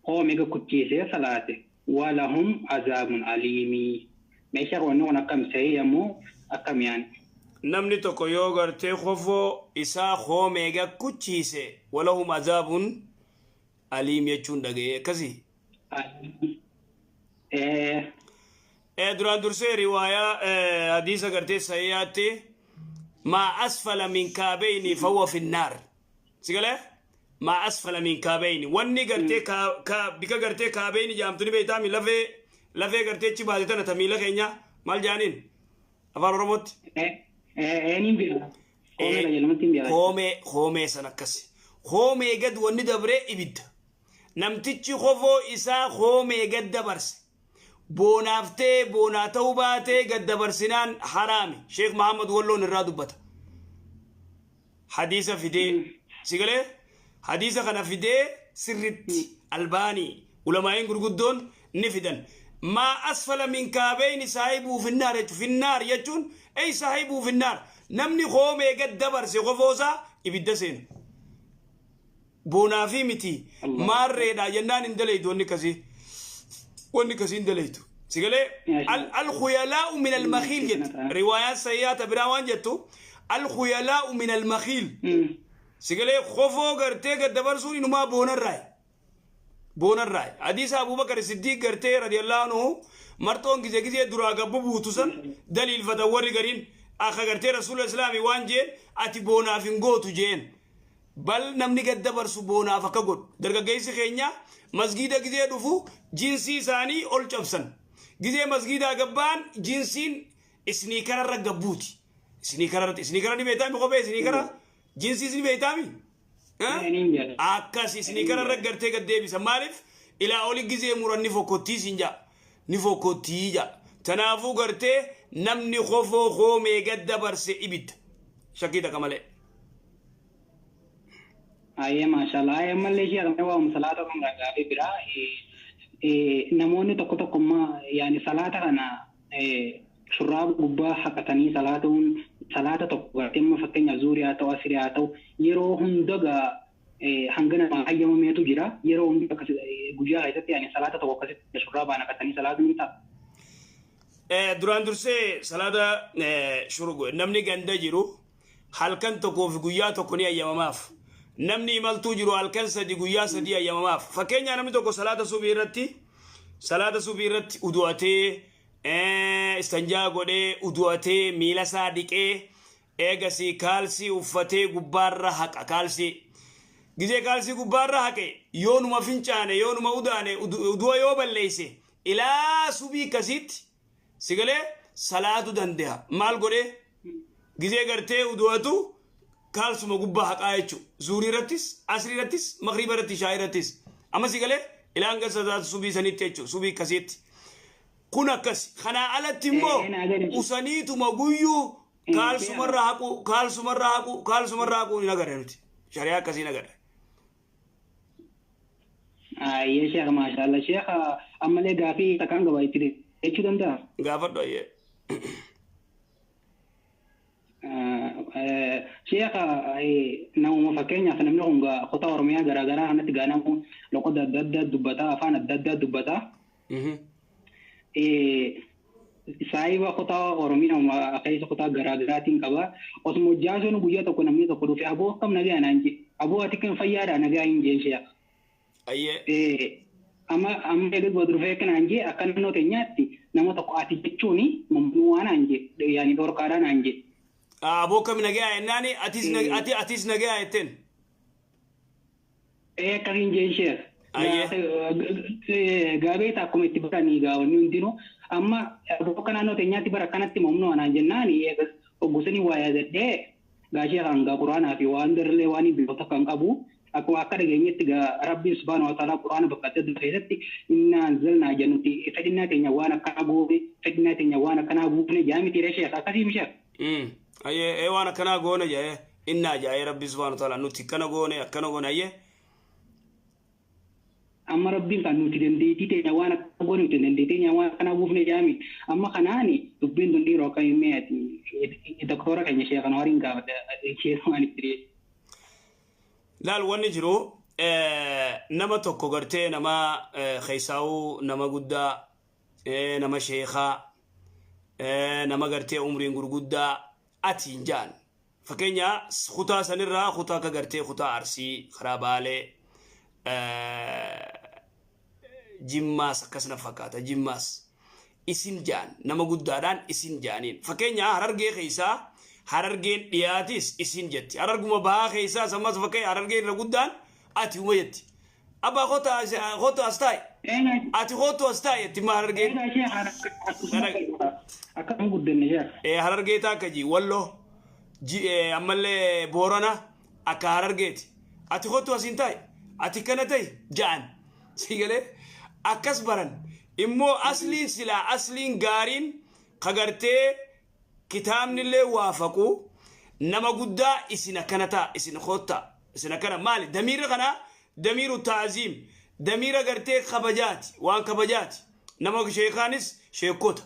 هو ميغا كتشيسي صلاته ولهم عذاب أليمي ميشاق ونونا كم سيامو أكم يعني نمني تقو يوغر تخفو إسا هو ميغا كتشيسي ولهم عذاب أليم يجون دقيه كذي دران درسي رواية حديثة قرتي سيئاتي ما أسفل من كابين فهو في النار سيقال ما أسفل من كابين واني قرتي بك قرتي كابين جامتوني بيتامي لفي قرتي چبادي تانا تميلا خينيا مال جانين أفار رموت نيم بيلا خومي سنكسي خومي قد واني دبري إبد نمتيچي خوفو إسا خومي قد دبرسي بونافتي بوناتو باتي قد دبرسنان حرامي شيخ محمد ولون الرادبتا حديثة في دي سيقالي حديثة خنا في دي سرت الباني علماء غرغدون نفدن ما أسفل من كعبين صاحبه في النار يجون أي صاحبه في النار نمني خومي قد دبر سيغفوزا يبدسين بونا في متي ماريدا جنان اندليت ونكسي اندليتو سيقولي الخيلاء من المخيل جت روايات سيئة براوان جتو الخيلاء من المخيل سيقولي خوفو غرتي قد دبر سوني نما بونا الراي حديث أبو بكر الصديق غرتي رضي الله عنه مرتون كزي دراغا ببوتوسن دليل فتوري غرين أخا غرتي رسول الإسلام وان جين أتي بونا فينغوتو جين بل نمني قد دبر سبونا فكاقود درغا جيسي خينيا مسجد كزي دفو جنسي ساني أول جبسن جزء مسجد أجبان جنسين سنيكر رجبوتي سنيكر دي بيتامي خوبه سنيكر جنسي سني بيتامي أكاسي سنيكر رجرتي قدي بسمالف إلى أولي جزء مرني فوكوتي سنجا نفوكوتي جا تنافو قرتي نمني خوفو خومي قد برسي إبد شكيدا كمالي أيه ما شاء الله أيه ماليشيا كم هو مسلاتكم رجالي برا namoonni tokko tokko yaani salaata kana shurraaba gubbaa haqatanii salaata tokko garteemma fakkeenya zuurii haa ta'u asirii haa ta'u yeroo hundagaa hangana hayyamameetu jira yeroo hunda guyyaa keessatti yaani salaata tokko akkasitti shurraabaan haqatanii salaatu ni ta'a. Duraan dursee salaata shurgo namni ganda jiru halkan tokkoo fi guyyaa tokko ni hayyamamaaf. namni imaltuu jiru halkan sadi guyyaa sadi ayyamamaaf fakkeenya namni tokko salaata subii irratti udu'atee istanjaa godhee udu'atee miila isaa dhiqee eegasii kaalsii uffatee gubbaarra haqa kaalsii gizee kaalsii gubbaarra haqe yoonuma fincaane yoonuma udaane udu'a yoo balleeyse ilaa subii kasitti sigalee salaatu dandeha maal godhee gizee gartee udu'atu kaalsuma gubbaa haqaa jechuudha zuurii irrattis asrii irrattis magriiba irratti shaayii irrattis amma si galee ilaan gasataatu subii sanitti jechuudha subii akkasitti kun akkas kanaa alatti immoo usaniituma guyyuu kaalsumarraa haquu ni nagadha nuti shari'aa akkasii nagadha. Ayyee sheekha maashaallah sheekha ammallee gaafii takkaan gabaa itti jechuu danda'a. Gaafadhu ayyee. شيخ نوم فكينا فنمنا هم خطا ورميا جرا هنت جانم لقد دد دبتا فانا دد دبتا سايبا خطا ورمينا ما كيس خطا جرا تين كبا اسمه جازون بوجا تكون نمي تقولوا في أبوه كم نجي أنا نجي أبوه أتكلم فيارا نجي إنجي شيخ أيه أما يقول بدر فيك نجي أكن نو تنياتي نما تقو أتيجوني ممنوع نجي يعني دور كارا نجي أبوك من جاي ناني أتيس نجاي تين. كارين جيشير. غابي تاكم اتبراني غاو نيندينو أما أبوك أنا تنياتي بركانات ممنوع أنا جناني وغسني ويا ده غاشير عن قرآن في واندر لواني بيوتكم أبو أكو أكاد جينيت ربي سبحانه وتعالى قرآن بكتب خيرتي إن أنزلنا جنوتي فدنا تنيوانا كنابو فدنا تنيوانا كنابو نجامي تريشير أكادي مشير. أيه وانا كنا غونه جاي إننا جاي ربي سبحانه وتعالى نوتي كنا غونه أيه أما ربي كان نوتي دنديتي تنيوانا غونه دنديتي تنيوانا كنا غوفنا جامي أما خناني تبين دندي روكا يمياتي إدكتورا كني شيء كنوارين كابد شيء ثاني تري لا الوان جرو نما توكو غرتي نما خيساو نما غدا نما شيخا نما غرتي عمرين غرغدا أتينجان فكينيا خطا سنرا خطا كغرتي خطا عرسي خرابالي جماس كسنا فكاتا جماس إسنجان نما غدادان إسنجانين فكينيا هررجي خيسا هررجين دياتيس إسنجتي هررجما با خيسا سماس فكي هررجين رغدان أتي ويتي أبا خطا أستاي أتي خطا أستاي تما هررجين أكمل قدني يا هررجيتا كجي والله جي أمال بورانا أكهررجيت أتي خطوا سنتاي أتي كنتاي جان سيجله أكسبرن إمو أصلين سلا أصلين قارين خجرتي كتاب نلله وافقوا نما قدا إسنا كنتا إسنا خطة إسنا كنا مال دمير غنا دمير التعظيم دميرة قرتي خبجات وان كبجات نمو شيخانس شيكوتا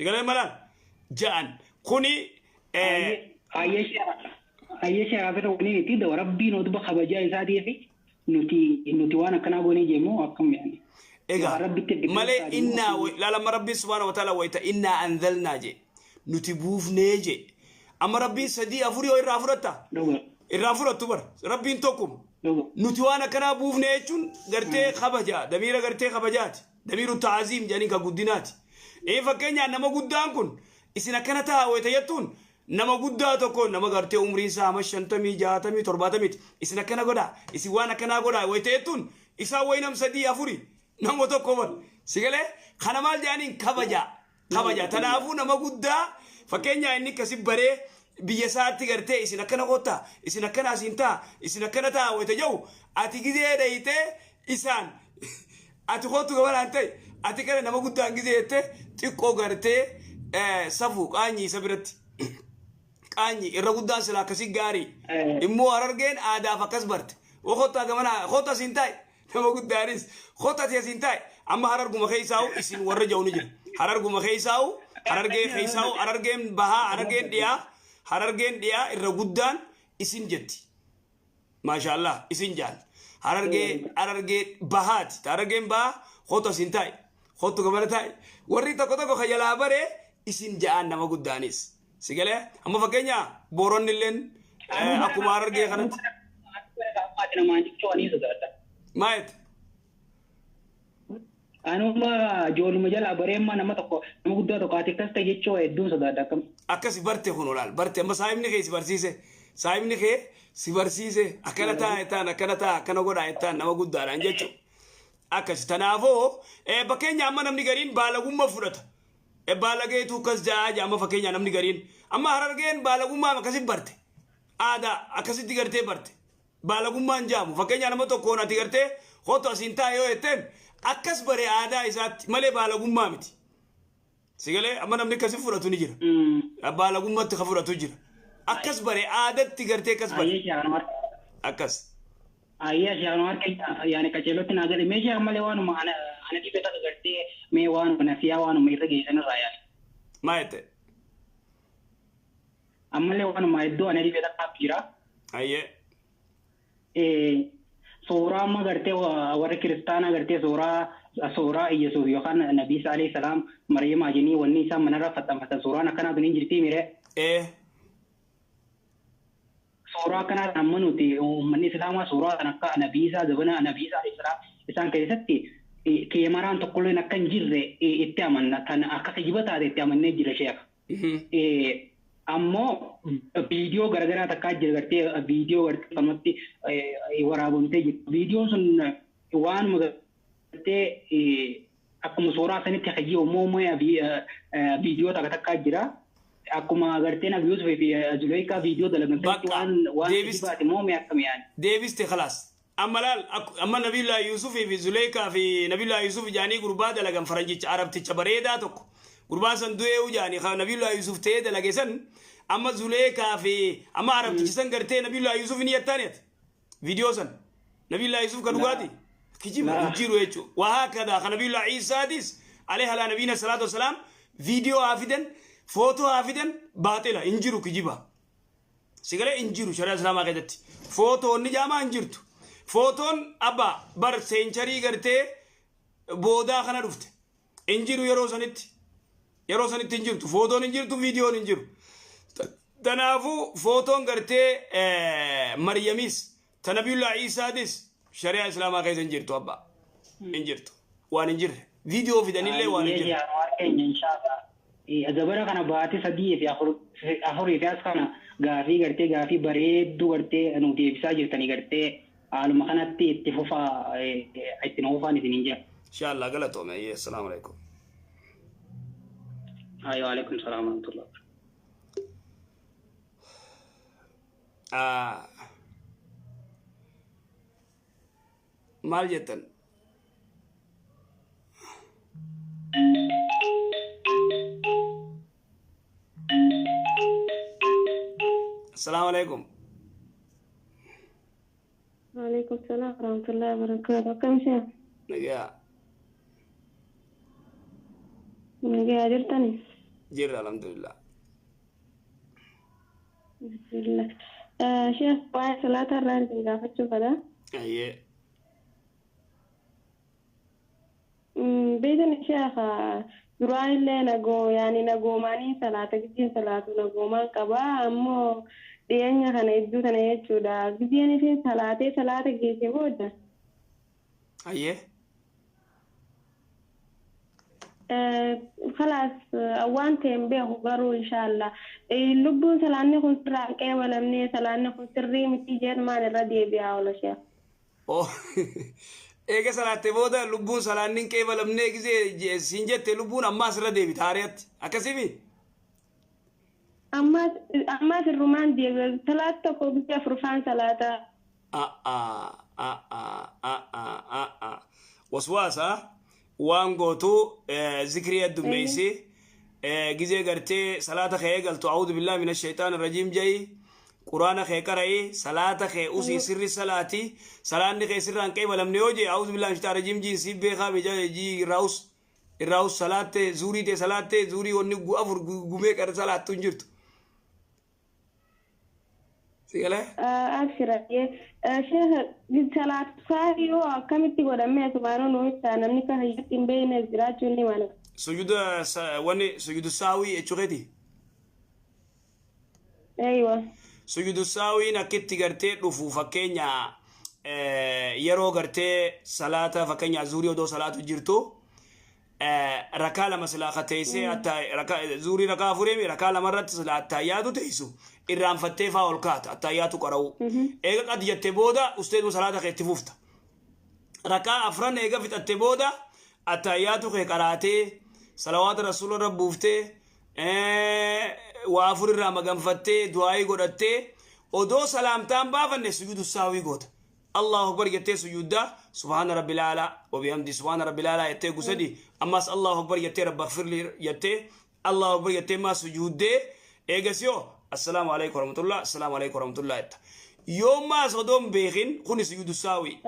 يقول ملان جان كوني ayyesha afira wani ti da rabbi no duba khabaja isadi fi nuti wana kana goni jemo akam yani ega male inna la la rabbi subhanahu wa ta'ala waita inna anzalna je nuti buf neje amma rabbi sadi afuri o irafurata irafuratu bar rabbi tokum nuti wana kana buf nejun garte khabaja damira garte khabajat damiru ta'zim jani ka guddinati e fakenya nama guddan kun isina kana ta waita yatun nama guddaa tokko nama gartee umrii isaa 50 60 70 isina kana goda isi wana kana goda wayteetun isa waynam sadii afuri nama tokko ban sigale kana mal jaanin kabaja tanaafu nama guddaa fakkeenya inni kasib bare biyya saatti gartee isina kana gotta isina kana asinta isina kana taa wayte jaw ati gidee dayte isaan ati qotu gabalante ati kana nama guddaa gideete xiqqoo gartee safu qaanyi sabiratti qaanyi irra guddaan sila akkasi gaarii immoo harargeen aadaa fakkas barte wakota gamana khota sintai nama guddaanis khota tiya sintai amma hararguma keessaa'u isin warra jawni jira hararguma keessaa'u harargeen bahaa harargeen dhiyaa irra guddaan isin jetti maashaallah isin jaan harargee bahaati harargeen bahaa khota sintai khotu gamana tai warri tokko khajalaa bare isin jaan nama guddaanis sigale amma fakkeenya booronni illeen akkuma harargee kanatti maayet anuma jooluma jala bareemma nama tokko nama guddaa tokko ati akkas ta'e jechuu hedduun sodaadha akkam akkasi barte kun olaal barte amma saayibni kee si barsiise akkana taa akkana godhaa ettaan nama guddaadhaan jechuu akkasi tanaafoo fakkeenya amma namni gariin baalagummaa fudhata baalageetu kas jaa amma fakkeenya namni gariin amma harargeen baalagummaa akkasi barte aadaa akkasitti gartee barte baalagummaan jaamu fakkeenya nama tokkoon ati gartee hoto asiin taa'e yoo jetteen akkas bare aadaa isaatti malee baalagummaa miti sigalee amma namni akkasi fudhatu ni jira baalagummaatti ka fudhatu jira akkas bare aadatti gartee akkas bare akkas ayya shaanwar yani kachelotti nagar meesha amale waanuma ana dibeta gartee mee waanuma nasiya waanuma irra geessan irraa yaani maayete amale waanuma iddoo ana dibeta qaabjira ayye suuraa amma gartee warra kiristaanaa gartee suuraa Yesuus yookaan Nabii Isa alayhi salaam Maryam ajini wanni isaa manarra faxxanfatan suuraan akkanaa tun hin jirti mire suuraa kanaa amma nuti uummanni islaamaa suuraa kan akka Nabii Isa zabana Nabii Isa alayhi salaam isaan keessatti keemaraan tokkolleen akka hin jirre itti amanna kan akka kijiba taate itti amannee jira sheekh ammoo viidiyoo garagaraa takkaa jira gartee viidiyoo gartee kanatti waraabamtee jirti viidiyoon sun waanuma gartee akkuma suuraa sanitti hajii uummoo viidiyoo takkaa jira akkuma gartee Nabii Yuusuf fi Zuleykaa viidiyoo dalagamtee waan kijibaati moomee akkam yaani deebiste khalaas amma Nabiyyullah Yuusuf fi Zuleykaa fi Nabiyyullah Yuusuf jaanii gurbaa dalagan faranjicha arabticha bareedaa tokko gurbaan san du'ee ujaani Nabiyyullah Yuusuf ta'ee dalage san amma Zuleykaa fi amma arabtichi san gartee Nabiyyullah Yuusuf ni yattaaneet viidiyoo san Nabiyyullah Yuusuf ka dhugaati kijiba jiru jechuudha waa kada Nabiyyullah Iisaadis alayhi ala nabiyina salaatu wasalaam viidiyoo hafidan footoo hafidan baaxila injiru kijiba sigale injiru sharia islaamaa keessatti footoon ni jaamaa injirtu footoon abba bar seencharii gartee boodaa kana dhufte injiru yeroo sanitti injirtu footoon injirtu viidiyoon injiru tanaafu footoon gartee Maryamis ta Nabiyullah Iisaadis sharia islaamaa keessa injirtu abba injirtu waan injirre viidiyoo fidanillee waan injirre Zabara kana baate sadii fi afurii fi as kana gaafii bareedduu gartee nu deebisaa jirtanii gartee haaluma kanatti itti fufaa itti na fufaan isiniin jira. Inshallah galatoome assalamu alaikum. Wa alaikum salaam wa rahmatullah. Maal jettan? السلام عليكم وعليكم السلام ورحمة الله وبركاته. كم شيخ؟ نجا جرتني. جير الحمد لله. بسم الله. شيخ واي صلاة الرانت قافت شوف هذا. أيه بيدن شيخ دراي اللي نجو يعني نجو ماني صلاة كذين صلاة نجو ما كبا أمو ديانيا خنا يدو خنا يجودا كذين في صلاة كذي بودا. أيه خلاص أوان تيمبيه وقروا إن شاء الله. اللبون سلاني كنت راكي ولا مني سلاني كنت ريم تيجي ما نردي بيها ولا شيء. أوه إيجا صلاة بودا لبون صلانين كيف لم نيجي سنجت لبون أما سر دي بتاريت أكسبي. أما في الرومان دي ثلاثة كوبيا فرفان ثلاثة. وسواسة وانغوتو ذكري الدميسي جزء قرتي صلاة خير قلت أعوذ بالله من الشيطان الرجيم جاي قرآن خير كراي صلاة خير أوسي سر صلاتي صلاة خير سران كي ولم نيوجي أعوذ بالله من الشيطان الرجيم جي سيب بخا بجا جي الراوس صلاة زوري تي صلاة زوري ونقو أفر قومي كر صلاة تنجرت سيلا أبشر شيخ قد صلاة صاريو كمتي ودمي سبحانه نويتا نمني كهيتين بين الزراج وني مانا سجود الساوي اتشغتي أيوة سجود الساوي نكتي غرتي دفو فكينيا يرو غرتي صلاة فكينيا زوري ودو صلاة جيرتو ركالة مثلا ختيسي زوري ركا فريمي ركالة مرات صلاة تاياتو تيسو إرام فتيفا والكات التاياتو قراو إيغا قد يتبودا أستاذ صلاة خي تفوفتا ركا أفران إيغا فت التبودا التاياتو خي قراتي صلوات رسول ربوفتي وافر الرام غنفتي دعاي قدتي ودو سلامتان بافن سجود الساوي قد الله أكبر يتي سجودا سبحان رب العالى وبحمد سبحان رب العالى يتي قسدي أما الله أكبر يتي رب اغفر لي يتي الله أكبر يتي ما سجود دي إيغسيو السلام عليكم ورحمة الله السلام عليكم ورحمة الله يوم ما صدوم بيخين خوني سجود الساوي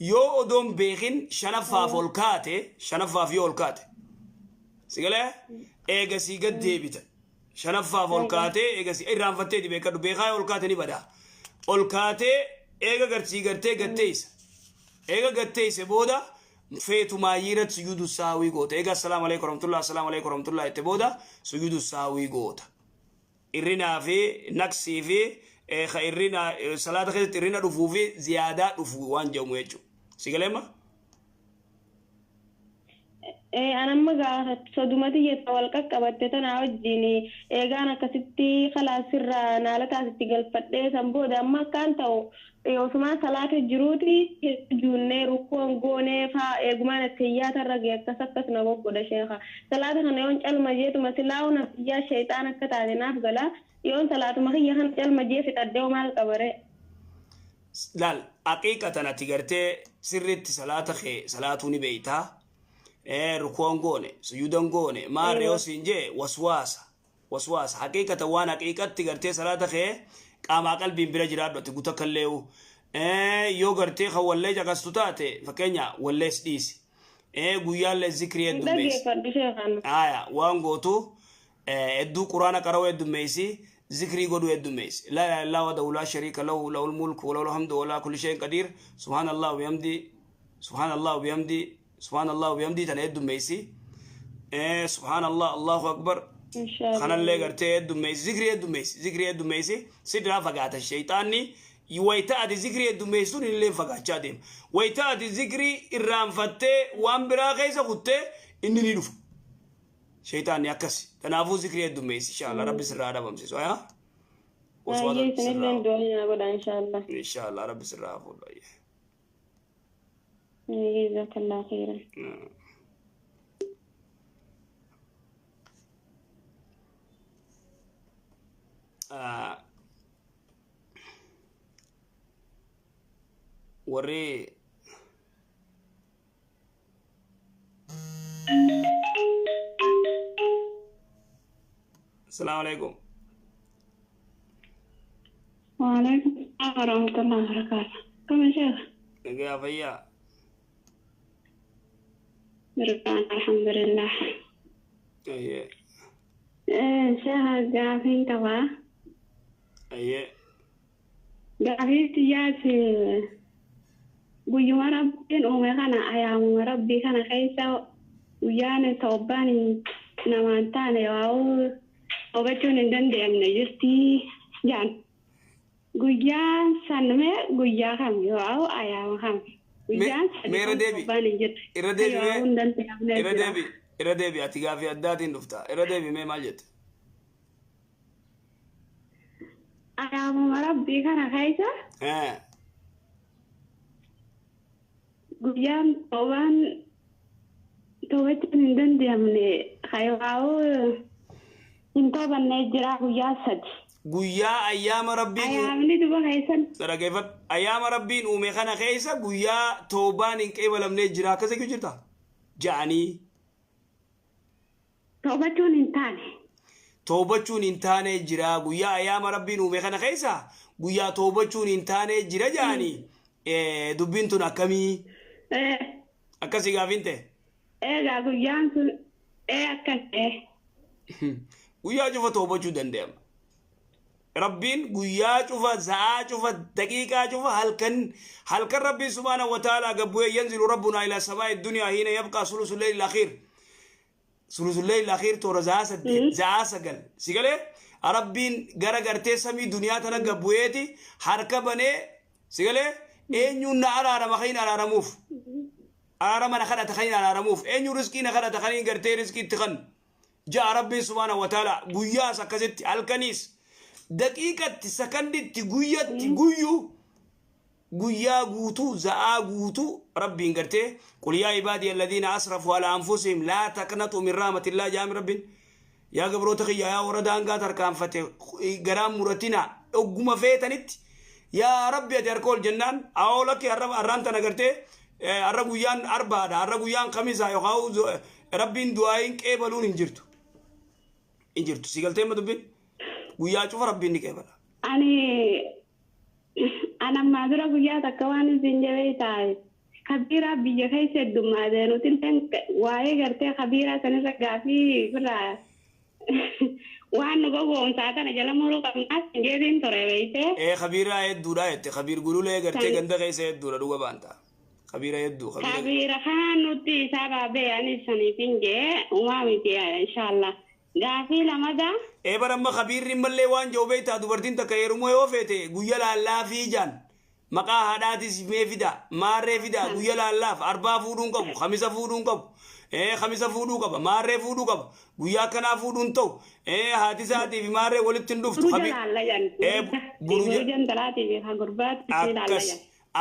يو أدوم بيخين شنفا فولكاتي شنفا فيولكاتي سيقلا إيغسي قد ديبتا شنفا فولكاتي إيغسي إيران فتي دي بيكادو بيخاي ولكاتي نبدا ولكاتي إيغا غرتي غرتي غتيس إيغا غتيس بودا فيتو ما يرت سجود الساوي غوت إيغا السلام عليكم ورحمة الله السلام عليكم ورحمة الله يتبودا سجود الساوي غوت إرنا في نقصي في إرنا صلاة خيرت إرنا رفو في زيادة رفو وان جمو يجو سيقلما أنا ما صدمتي يتوالك كبتة وجيني أنا كستي خلاص سر نالك ستي قلبتي سنبود أما كانتو يوسما صلاة الجروتي جوني ركون غوني فا إجمانا تيات الرجال كسكت نبوك ودا شيخا صلاة هنيون المجيء مثلاو نفسيا شيطان كتادنا فقلا يوم صلاة ما هي هن المجيء في تدو مال كبره لال حقيقة نتيجرتي سرت صلاة خي صلاة نبيتا ركون غوني سجودن غوني ما ريوسينجي وسواس حقيقة وانا حقيقة تيجرتي صلاة خي قاما قلبي بلا جراد وتقول تكليو يو غرتي خولي جاكستوتاتي فكينيا وليس ديسي غويال الذكر يدميس وانغوتو ادو قرآن قراو يدميسي ذكري قدو يدميس لا اله الا الله وحده لا شريك له له الملك وله الحمد ولا كل شيء قدير سبحان الله وبحمده سبحان الله وبحمده سبحان الله وبحمده تنا يدميسي سبحان الله الله اكبر خنا اللي قرتي ذكري يدميسي سيدرا فقات الشيطاني يويتا دي ذكري يدميسون اللي فقات شادم ويتا دي ذكري الرام فتة وان برا خيسا خدته إني نيرف شيطان يكسي تنافو ذكري يدميسي إن شاء الله رب سر هذا بمسي سوايا وصوات إن شاء الله إن شاء الله رب سر هذا جزاك الله خيرا وري السلام عليكم وعليكم السلام ورحمة الله وبركاته كم شيخ يا فيا مرقان الحمد لله ايه شيخ قافين كوا ايه قافين تياسي قيوم ربين أمي خانا أيام ربي خانا خيسا ويانا توباني نمانتاني واو وبتون ندندي أمنا جستي جان guyyaa sanme guyyaa kam yoo ayyaama kam guyyaan meera deebi irra deebi irra deebi ati gaafii addaatiin dhufta irra deebi mee maal jette ayyaamuma rabbii kana keessa guyyaan toobachuun hin danda'amne kayyoo hin toobannee jira guyyaa sadi guyyaa ayyaama rabbiin ayyaamni duba keessan sarageeffat ayyaama rabbiin uume kana keessa guyyaa toobaan hin qeebalamnee jira akkasa iyyuu jirta ja'anii toobachuun hin taane jira guyyaa ayyaama rabbiin uume kana keessa guyyaa toobachuun hin taane jira ja'anii dubbiin tun akkamii akkasii gaafiin ta'e eegaa guyyaan sun akkas guyyaa cufa toobachuu danda'ama ربين قويا شوفا ساعة شوفا دقيقة شوفا هل كان ربي سبحانه وتعالى قبوه ينزل ربنا إلى سماء الدنيا هنا يبقى ثلث الليل الأخير ثلث الليل الأخير تورا زاسقل سيقال ربين غرغرتي سمي دنيا تنا قبوهتي حركة بني سيقال يون على رمخين على رموف على رمنا خلا تخين على رموف يون رزقين خلا تخين غرتي رزقي تخن جاء ربي سبحانه وتعالى قويا سكزت الكنيس دقيقة سكندت قويا قوتو زعا قوتو ربي انقرته قل يا عبادي الذين أسرفوا على أنفسهم لا تقنطوا من رحمة الله جامع ربي يا قبرو تخي يا وردان قاتر كان فتح قرام مرتنا اقوم فيتنت يا ربي أتركول جنان أولك يا رب أرانتنا قرته الرقويان أربعة الرقويان خمسة يخاو ربي دعائين كيبالون انجرتو سيقلتين مدبين guyyaa cufa rabbiin ni qeebala. Ana maadura guyyaa takka waan isin jabee taa'e kabiira biyya keessa heddummaatee nuti waa'ee gartee kabiira sanirra gaafii birraa waan nu gowwoomsaa kana jala muruu qabnaas hin jedhin ture beeyte. Kabiira hedduudha jette kabiir gululee gartee ganda keessa hedduudha dhuga baanta. Kabiira hedduu. Kabiira kaan nuti isaa baabee anis saniif hin jee uumaa miti inshaallah. Gaafii lamadaa. Baramma khabiirri mallee waan jawbeetaa dubartiin takka heerumuu yoo feete guyya lallaafii jaan maqaa haadhaatis mee fida maarree fida guyya lallaaf arbaa fuudhuun qabu khamisa fuudhuun qabu khamisa fuudhuu qaba maarree fuudhuu qaba guyyaa akkanaa fuudhuun ta'u haati isaatii fi maarree walitti hin dhuftu.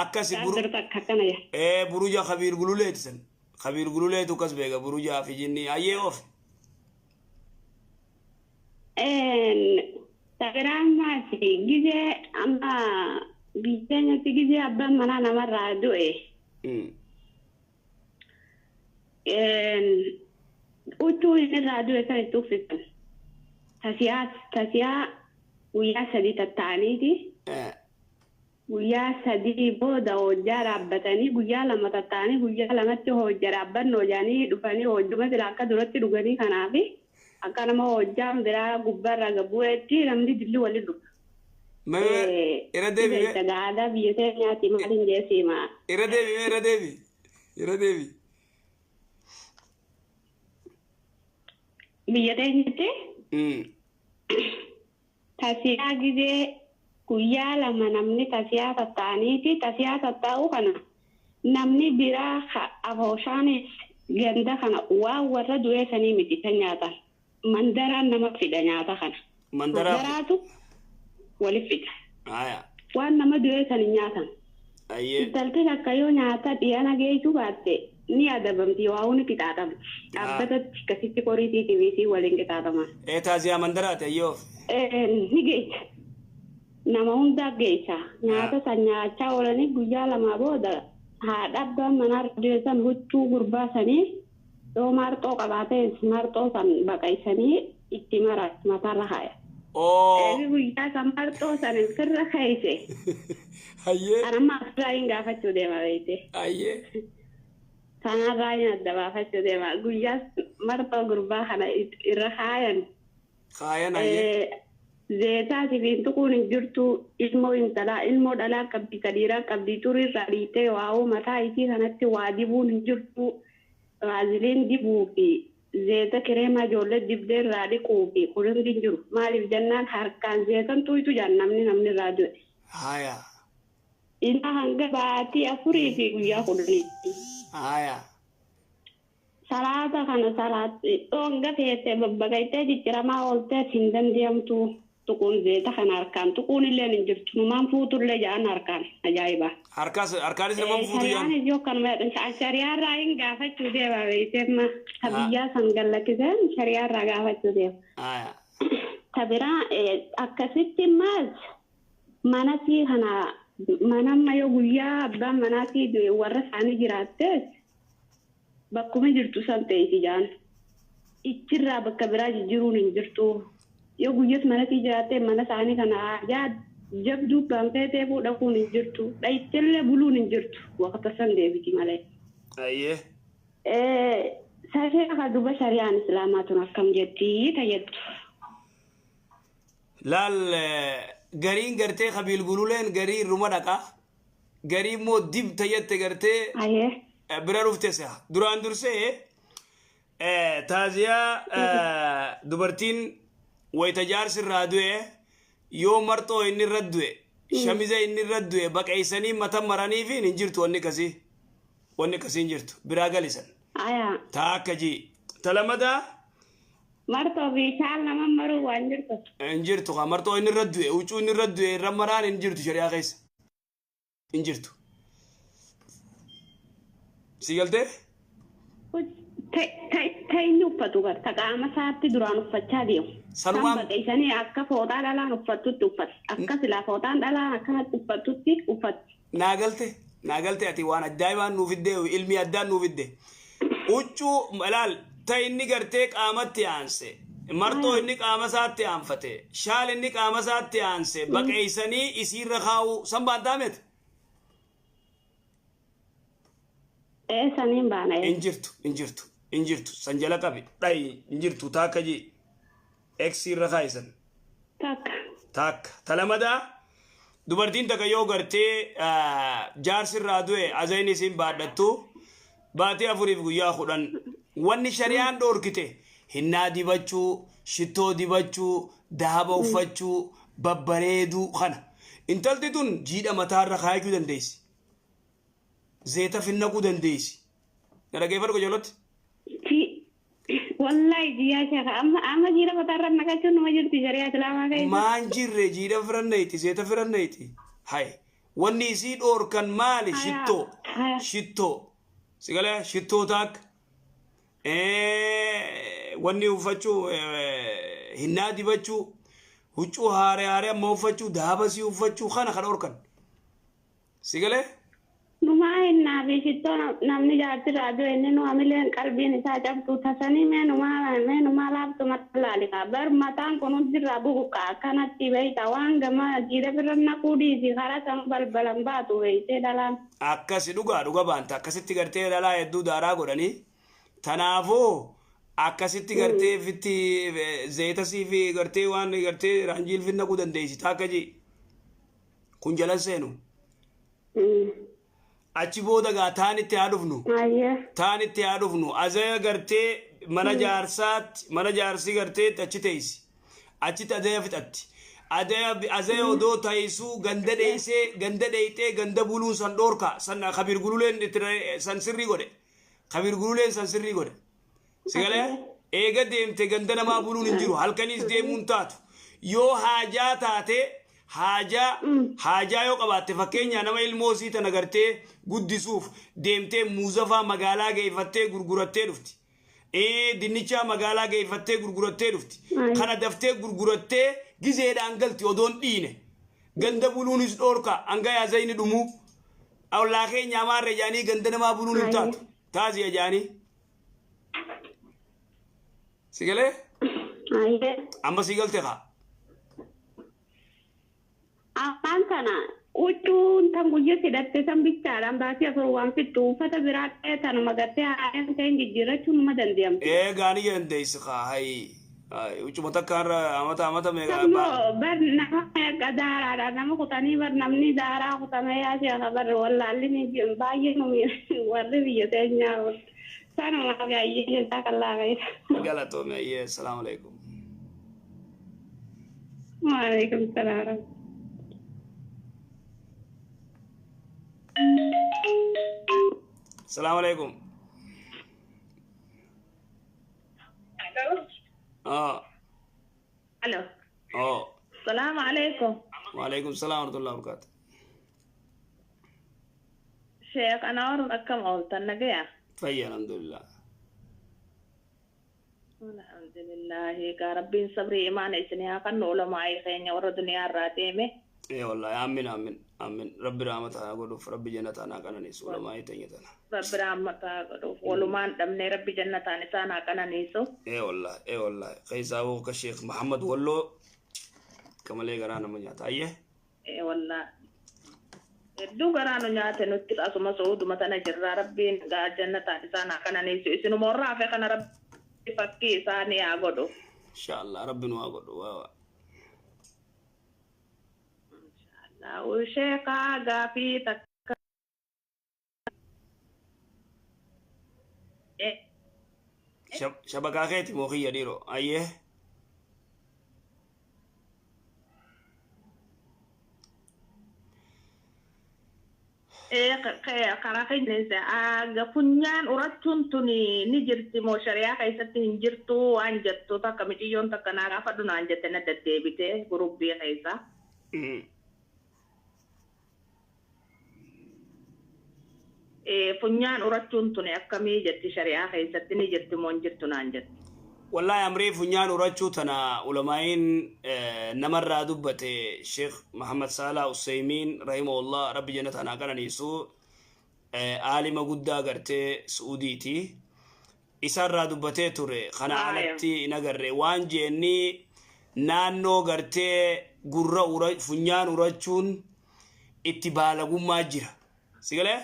Akkasi buruja khabiir gululeeti san khabiir gululeetu kas beeka buruja fi jinni ayyee oofe. Sagiraammaati gizee amma biyyeenyatti gizee abbaan manaa namarraa du'e. Utuu irraa du'e kan itti uffisan. Tasiyaa guyyaa sadii tatta'aniiti. Guyyaa sadii booda hojjaa dhaabbatanii guyyaa lama tatta'anii guyyaa lamatti hojjaa dhaabbannoo jaanii dhufanii hojjuma sila akka duratti dhuganii kanaafi. Akka nama hojjaan biraa gubbaarraa gabbu'eetti namni dilli waliin dhufa. Irra deebi. Aadaa biyya keenyaatti maaliin jeesiima. Irra deebi. Biyya keenyatti. Tasiyaa gizee guyyaa lama namni tasiyaa tatta'aniiti tasiyaa tatta'uu kana namni biraa afooshaanis ganda kana waan warra du'ee sanii miti kan nyaatan. Mandaraan nama fida nyaata kana. Mandaraatu wali fida. Waan nama du'ee san nyaatan. Intalti takka yoo nyaata dhiyana geejjuu baatte ni adabamti waa huni qixaaxama. Dhaabbatatti akkasitti qoriitii tiviisii waliin qixaaxama. Taaziyaa mandaraati ayyoo. Ni geessa. Nama hundaa geessa. Nyaata san nyaachaa oolanii guyyaa lamaa booda haadha abbaan manaa du'ee san huccuu gurbaasanii yoo marxoo qabaates marxoo san baqaysanii itti maraa matarra haaya. oo Ebi guyyaa san marxoo san sirra keeyse. hayyee Anamma asirraayin gaafachuu deema beeyte. hayyee Sanarraayin adda baafachuu deema. Guyyaa marxoo gurbaa kana irra kaayan. kaayan hayyee Zeetaati fi tuquun hin jirtu ilmoo intalaa ilmoo dhalaa qabdi kadiiraa qabdi turii irraa dhiitee waa'uu mataa isii kanatti waa dibuun hin jirtu vaaziliin dibuu fi zeeta kireemaa ijoollee dibdee irraa dhiquu fi kunuun hin jiru maaliif jennaan harkaan zeetan tuytu jaan namni irraa du'e. haya Ina hanga baatii afurii fi guyyaa kudhaniitti. haya Salaata kana salaatti dhoonga feetee babbaqaitee jijjiramaa ooltee hin dandeenyamtu. Tuquun zeeta kana harkaan tuquun illee hin jirtu numaan fuutullee ja'an harkaan ajaa'iba. harkaanis nama fuutu jaan Sariyaan iyyuu akkanuma shariyaarraa hin gaafachuu deema beekteemma biyyaa san gallakkiseen shariyaarraa gaafachuu deema. haya Tabiraa akkasitti maas manasii kana manamma yoo guyyaa abbaan manasii warra isaanii jiraattees bakkuma jirtu san ta'eeti jaan ichirraa bakka biraa jijjiiruun hin jirtu. Yoo guyyas manatti jiraattee mana isaanii kana yaa jabduu baanfeetee fuudhakuun hin jirtu. Dhayitteellee buluun hin jirtu. Waqta san deebiti malee. hayyee Saree akka duba shari'aan islaamaa tun akkam jettii tayyattu. laal gariin gartee qabiil gululeen garii ruma dhaqa garii immoo dib tayyette gartee Ayee. bira dhufte seha duraan dursee taaziyaa dubartiin wayita jaarsirraa du'e yoo marxoo inni irra du'e shamiza inni irra du'e baqeessanii mata maraniifi hin jirtu wanni akkasii hin jirtu biraa galisan Ayaa. taa akka jii talamadaa Martoo fi shaal nama maruu waan jirtu. hin jirtu kaa marxoo inni irra du'e huccuu inni irra du'e irra maraan hin jirtu shari'aa keessa hin jirtu si galtee Ta'inni uffatu garta qaama isaatti duraan uffachaa deemu. Sanumaan- Kan baqeessanii akka fooxaa dhalaan uffattutti uffatu. Akka silaa fooxaan dhalaan akkanatti uffattutti uffatu. naa galte ati waan ajaa'ibaan nuuf fidde ilmi addaan nuuf fidde huccuu ilaal ta inni gartee qaamatti aanse marxoo inni qaama isaatti aanfate shaal inni qaama isaatti aanse baqeessanii isiirra kaa'uu san baantaamet Saniin baana. hin jirtu san jala qabi dhayi hin jirtu taakka jii eksiirra kaa'isan taakka talamadaa dubartiin takka yoo gartee jaarsirraa du'e azayn isiin baadhattu baatii afuriif guyyaa 10 wanni shari'aan dhoorkite hinnaa dibachuu shittoo dibachuu daaba uffachuu babbareeduu kana intalti tun jiidha mataarra kaayachuu dandeessi zeeta finnaquu dandeessi na dhageeffadhu jalotti Wallahi jiyaa shaka amma jiidha mataarra naqachuun nama jirti shari'aa islaamaa keessa. maan jirre jiidha firannayti zeeta firannayti hay wanni isii dhoorkan maali shittoo sigale shittoo taak wanni uffachuu hinnaa dibachuu huccuu haare amma uffachuu daabasii uffachuu kana kan dhoorkan sigale Numaa hinnaa fi shittoo namni jaartirraa du'e inni nu amileen qalbiin isaa cabdu tasanii mee numaa laabtu mata laalika bar mataan kun hundirraa bubuqa akkanatti beeyta waan gama jiidha birra naquu dhiisi karaa san balbalan baatu beeytee dhalaan. akkasi dhugaa baanta akkasitti gartee dhalaa hedduu daaraa godhanii tanaafuu akkasitti gartee fitti zeetasii fi gartee waan gartee raanjiil finnaquu dandeessi taakka jii kun jalan seenu achi booda gaa taan itti haa dhufnu azaya gartee mana jaarsii gartee achi teessi achitti adaya fixatti azaya odoo taa'isuu ganda dheeyxee ganda buluun san dhoorka san kabir gululeen san sirrii godhe sigalee eega deemte ganda namaa buluun hin jiru halkaniis deemuun taatu yoo haajaa taate haajaa yoo qabaatte fakkeenya nama ilmoo sii tana gartee guddisuuf deemtee muuzafaa magaalaa geeffattee gurgurattee dhufti. Dinnichaa magaalaa geeffattee gurgurattee dhufti. Kana daftee gurgurattee gizeedhaan galti odoon dhiine. Ganda buluunis dhoorka hanga yaazayni dhumuu. Awlaa keenya amaarra jaanii ganda namaa buluun hin taatu. Taasiya jaanii. Sigalee? Amma si galte kaa. Afaan kana uccuun tan guyya hidhatte san bichaadhaan baasii afur waan fittu uffata biraa ta'e tanuma gartee haadhaan ta'een jijjiirrachuun numa danda'amti. Gaanii dandeessi hay. Ucuma takkaarra amata meeqa Sabno bar nama daaraadha nama kutanii bar namni daaraa kutamee yaasee bar wallaalli ni baay'ee numi warri biyya teenyaa sanuma gaayyee isaa kallaa gaita. galatoome ayyee salaamu alaikum. Waalaikum salaam. Salaamu alaikum. Halo. Oh. Salaam alaikum. Waalaikum salaam warahmatullahi wabarakatuh. Sheekh ana warun akkam ooltan nagaya. Fayya alhamdulillah. Alhamdulillah ka rabbiin sabri imaana isiniyaa kan ulamaa ay keenya warra duniyaa irraa deeme. Wallahi amin amin amin rabbi rahmataa godhuuf rabbi jannataa naa qananiisu ulamaa ay teenya tana. Rabbi rahmataa godhuuf walumaan dhabnee rabbi jannataan isaa naa qananiisu. Wallahi qeesaa woo ka Sheekh Muhammad Walloo kamalee garaa nama nyaata ayyee. Wallahi. Hedduu garaa nu nyaate nutti asuma sooduma tana jirra rabbiin gaa jannataan isaa naa qananiisu isinuma warra hafe kana rabbi fakkii isaanii haa godhu. Inshallah rabbi nu haa godhu waa. Sheekha gaafii takka. Shabakaa keeti moo kiyya dhiiroo ayyee. Karaa keenya funyaan urachuun tuni ni jirti moo shari'aa keessatti hin jirtu waan jettu takka miciyyoon takka naa gaafadhu naan jette na deddeebite gurubbii keessa. Funyaan urachuun tuni akkamii jetti shari'aa keessatti ni jirti moo hin jirtu naan jette. Wallahi amrii funyaan urachuu tana ulamaa'iin namarraa dubbate Sheekh Muhammad Salah Useymiin rahimahullah rabbi jannataan haa qananiisu aalima guddaa gartee Suudiiti. Isarraa dubbatee ture kana alatti hin agarre waan jeenni naannoo gartee gurra funyaan urachuun itti baalagummaa jira. Sigalee?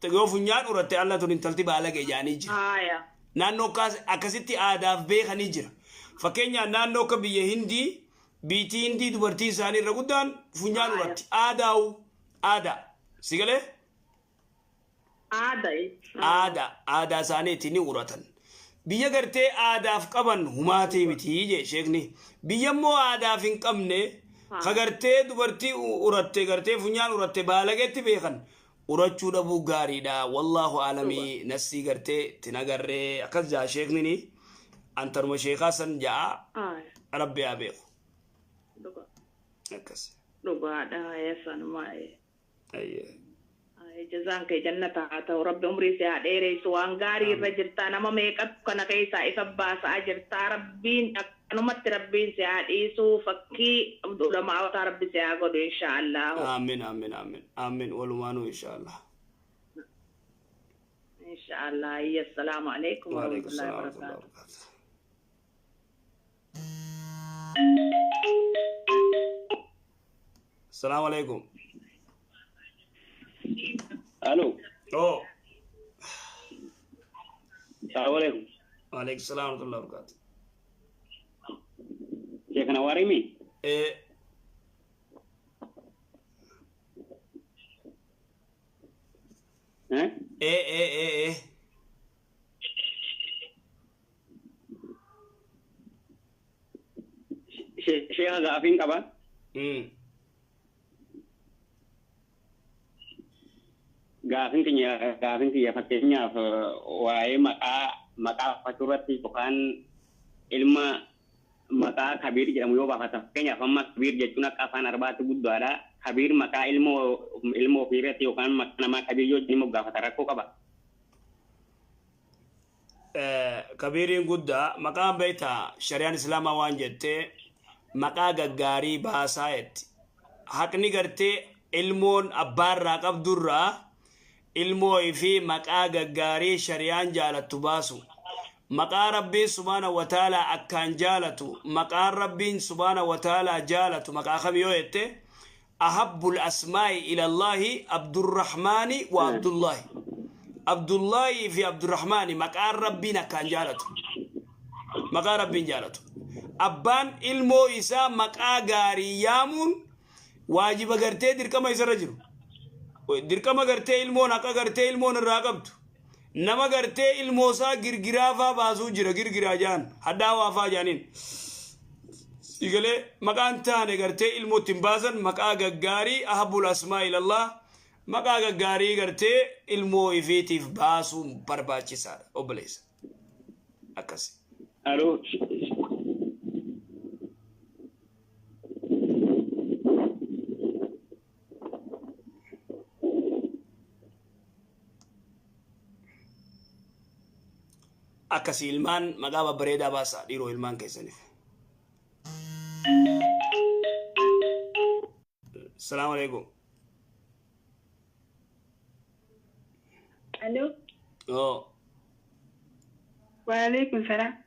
Yoo funyaan uratte alla tun intalti baalagee jaanii jira. Naannoo akkasitti aadaaf beekanii jira. Fakkeenyaaf naannoo akka biyya Hindii, biitii Hindii dubartii isaanii irra guddaan funyaan uratti. Aadaa. Sigalee? Aadaa isaaniitiin ni uratan. Biyya gartee aadaaf qaban humaatii miti jee sheekni. Biyya immoo aadaaf hin qabne ka gartee dubartii uratte gartee funyaan uratte baalageetti beekan. Urachuu dhabuu gaariidha wallahu alamii nasii gartee tinagarree akkas jaa sheeknini antaruma sheekaa san jaa rabbi haa beeku akkas dhugaadha eessanumaa jazaan kee jannata haa ta'u rabbi umrii si haa dheeressu waan gaarii irra jirtaa nama meeqatu kana keessaa isa baasaa jirtaa rabbiin akkanumatti rabbiin si haa dhiisu fakkii ulamaa'otaa rabbi si haa godhu inshaallah. Amin walumaanuu inshaallah. Inshaallah assalamu alaikum warahmatullahi wabarakatuh. Assalamu alaikum. Halo. Oh. Assalamualaikum. Waalaikumsalam warahmatullahi wabarakatuh. Ya kena warimi. Syekh gaafin qaba. Gaafin kiyya fakkeenyaaf waa'ee maqaa fakkirratti yookaan ilma maqaa kabiir jedhamu yoo baafata fakkeenyaaf amma kabiir jechuun akka afaan arbaatti guddaadha. Kabiir maqaa ilmoo ofiirratti yookaan maqaa namaa kabiir yoo jennu gaafata rakkoo qaba. Kabiiriin guddaa maqaan beektaa shari'aan islaamaa waan jettee maqaa gaggaarii baasaa jetti. Haqni gartee ilmoon abbaarraa qabdurraa ilmoo fi maqaa gaggaarii shari'aan jaalattu baasu. Maqaa rabbiin subhaanahu wa ta'aalaa akkaan jaalatu maqaan rabbiin subhaanahu wa ta'aalaa jaalatu maqaa kam yoo jette أحب الأسماء إلى الله عبد الرحمن وعبد الله. عبد الله في عبد الرحمن مقار ربنا كان جالته مقار ربنا جالته أبان إلمو إسا مقا غاري يامون واجب غرتي دير كما يسرجر دير كما غرتي إلمو نقا غرتي إلمو نراقبت نما غرتي إلمو سا غرغرافا باسو جرا غرغرا جان حدا وافا جانين يقولي مقان تاني غرتي إلمو تنبازن مقا غاري أحب الأسماء إلى الله مقا غاري غرتي إلمو إفيتيف باسو برباچي سار أوبليس أكاسي الو أكاسي إلمان مقا بريدا باسا ديرو إلمان كيسانيف. السلام عليكم. الو أوه وعليكم السلام.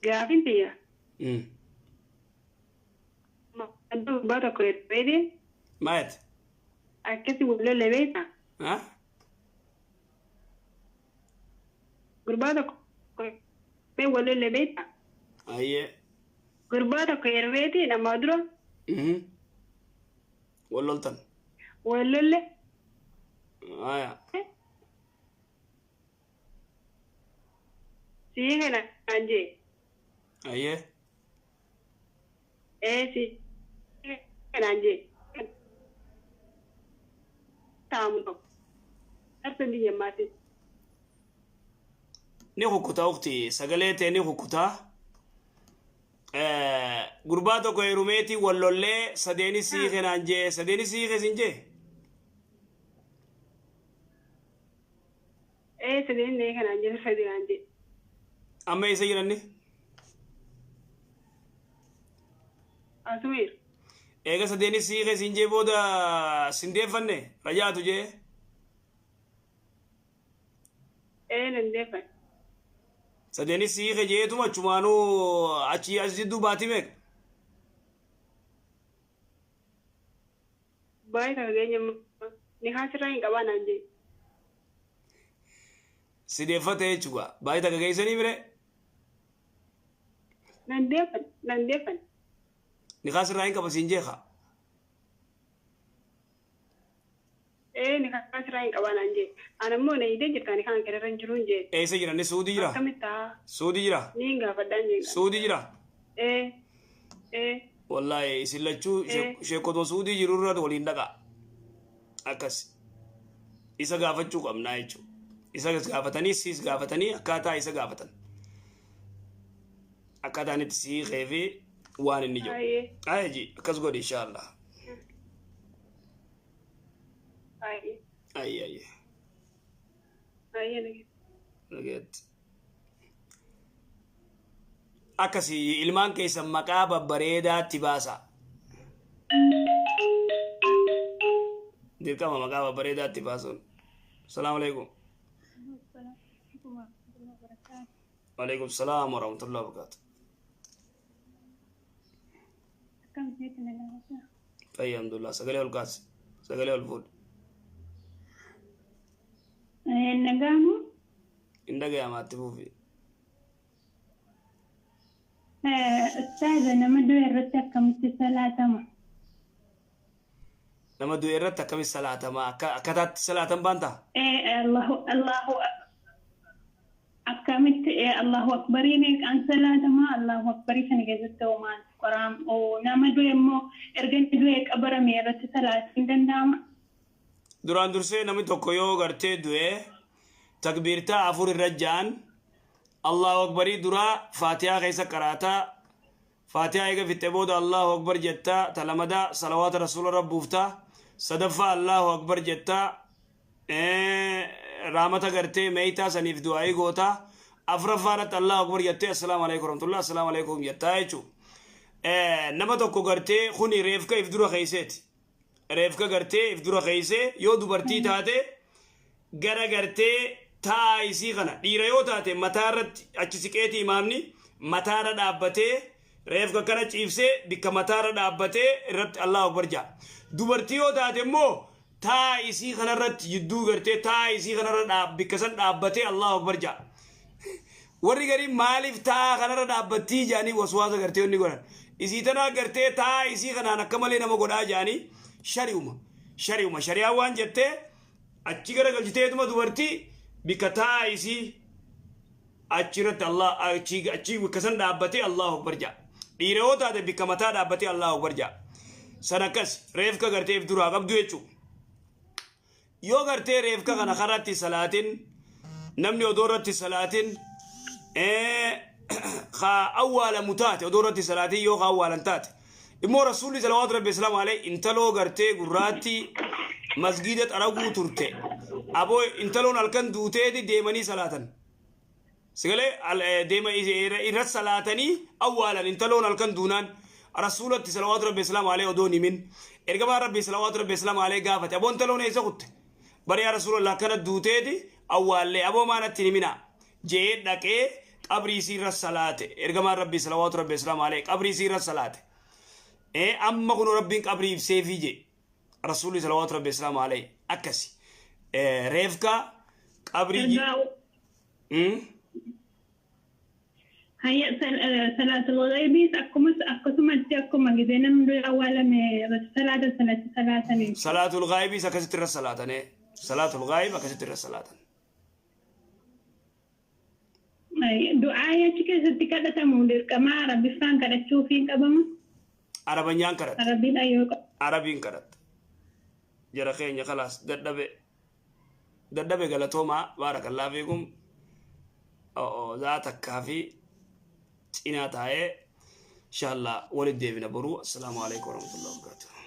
قاعدين فيها ما عندهم بعض كويتين مات أكتب ولا لبيتها ها قرباتك ولا لبيتها أيه قرباتك يا بيتي لما أدرى ولولتن ولا لا آية سيغنا أنجي أيه سيغنا أنجي تامنو أرسل لي ماتي نيخو كتا أختي سقليتي نيخو كتا غرباتو كو يروميتي ولولي سديني سيغنا أنجي سديني سيغي سنجي سدين ليغنا أنجي سدين أنجي أما يسيرني أسوير إيغا سديني سيغي سنجي بودا سندي فني رجاتو جي نندفن سديني سيغي جيتو ما چمانو أچي أزدو باتي ميك باي تغيني نخاسرين كبان أنجي سيدي فتي چوغا باي تاكا كيساني بري نندفن نخاس راين كبا سنجيخا نخاسرين كبان أنجي أنا مو نيدي جتاني كان كررن جرون جي إيسا جرا ني سودي جرا كمتا سودي جرا نينغا فدان سودي جرا والله إسلاتشو شيكوتو سودي جرورات ولين دقا أكس إسا غافتشو كم نايچو إسا غافتاني سيس غافتاني أكاتا إسا غافتان أكاتا نتسي غيفي وان النجو آي جي أكس قد إن شاء الله أي لقيت أكسي إلمان كيسا مقابة بريدة تباسا دير كما مقابة بريدة تباسون. السلام عليكم. وعليكم السلام ورحمة الله وبركاته. طيب الحمد لله. سقلي والكاس سقلي والفود النجامو إندقى يا ما تفوفي أستاذ أنا ما دوي رتك كم صلاة ما لما دوي رتك كم صلاة ما كتات صلاة بانتا الله أكملت الله أكبرينك عن صلاة ما الله أكبرينك جزت وما قرام ونما دوي مو إرجن دوي كبر ميرة صلاة عندنا duraan dursee namni tokko yoo gartee du'e takbiirtaa afur irra ja'an allahu akbarii duraa faatihaa keessa qaraataa faatihaa eega fixxe booda allahu akbar jettaa talamada salawaata rasuula rabbuuftaa sadaffaa allahu akbar jettaa raamata gartee meeytaa saniif du'aayii gootaa afraffaadhatti allahu akbar jettee assalaamu alaikum warahmatullah assalaamu alaikum jettaa jechuu nama tokko gartee kuni reefka if dura keeyseeti reefka gartee if dura keeysee yoo dubartii taate gara gartee taa isii kana dhiira yoo taate mataa irratti achi siqeeti imaamni mataara dhaabbatee reefka kana ciibsee bikka mataara dhaabbatee irratti Allahu akbar jaa dubartii yoo taate immoo taa isii kanarratti jidduu gartee taa isii kanarra bikka san dhaabbatee Allahu akbar jaa warri garii maaliif taa kanarra dhaabbattii jaanii waswaasa gartee onni godhan isii tanaa gartee taa isii kanaan akka malee nama godhaa jaanii shari'uma shari'aa waan jettee achi gara galchiteetuma dubartii bikka taa isii achirratti Allah achi bikka san dhaabbatee Allahu akbar jaa dhiira yoo taate bikka mataa dhaabbatee Allahu akbar jaa san akkas reefka garteef duraa qabdu jechuu yoo gartee reefka kana karatti salaatin namni odoo irratti salaatin خا أول متات ودورة الصلاة يو خا أول تات إمور رسول الله صلى الله عليه وسلم عليه إنتلو غرتي غراتي مسجدة أراغو ترتي أبو إنتلو نالكن دوتي دي ديماني صلاة سيقول ديما إيرات صلاتني أولا إنتلو نالكن دونان رسول الله صلى الله عليه وسلم عليه ودوني من إرغم ربي صلى الله عليه وسلم عليه غافت أبو إنتلو نيسا قلت بري رسول الله كانت دوتي دي أولا أبو ما نتني منا جيد دكي قبري سير الصلاة إرجما ربي صلوات ربي السلام عليك قبري سير الصلاة أما كن ربي قبري سيفي جي رسول صلوات ربي السلام عليه أكسي ريفكا قبري جي هيا صلاة الغيب أكمل أكم جدنا من أول ما صلاة الغيب سكست الصلاة صلاة الغيب أكست الصلاة دعاء كذا ستكاد تمودر كما ربي فان كذا تشوفين كبم عربيان كرت عربي أيوة عربيان كرت جرخين يا خلاص ددبه غلطوما بارك الله فيكم أو ذاتك كافي إن شاء الله ولد ديفنا برو السلام عليكم ورحمة الله وبركاته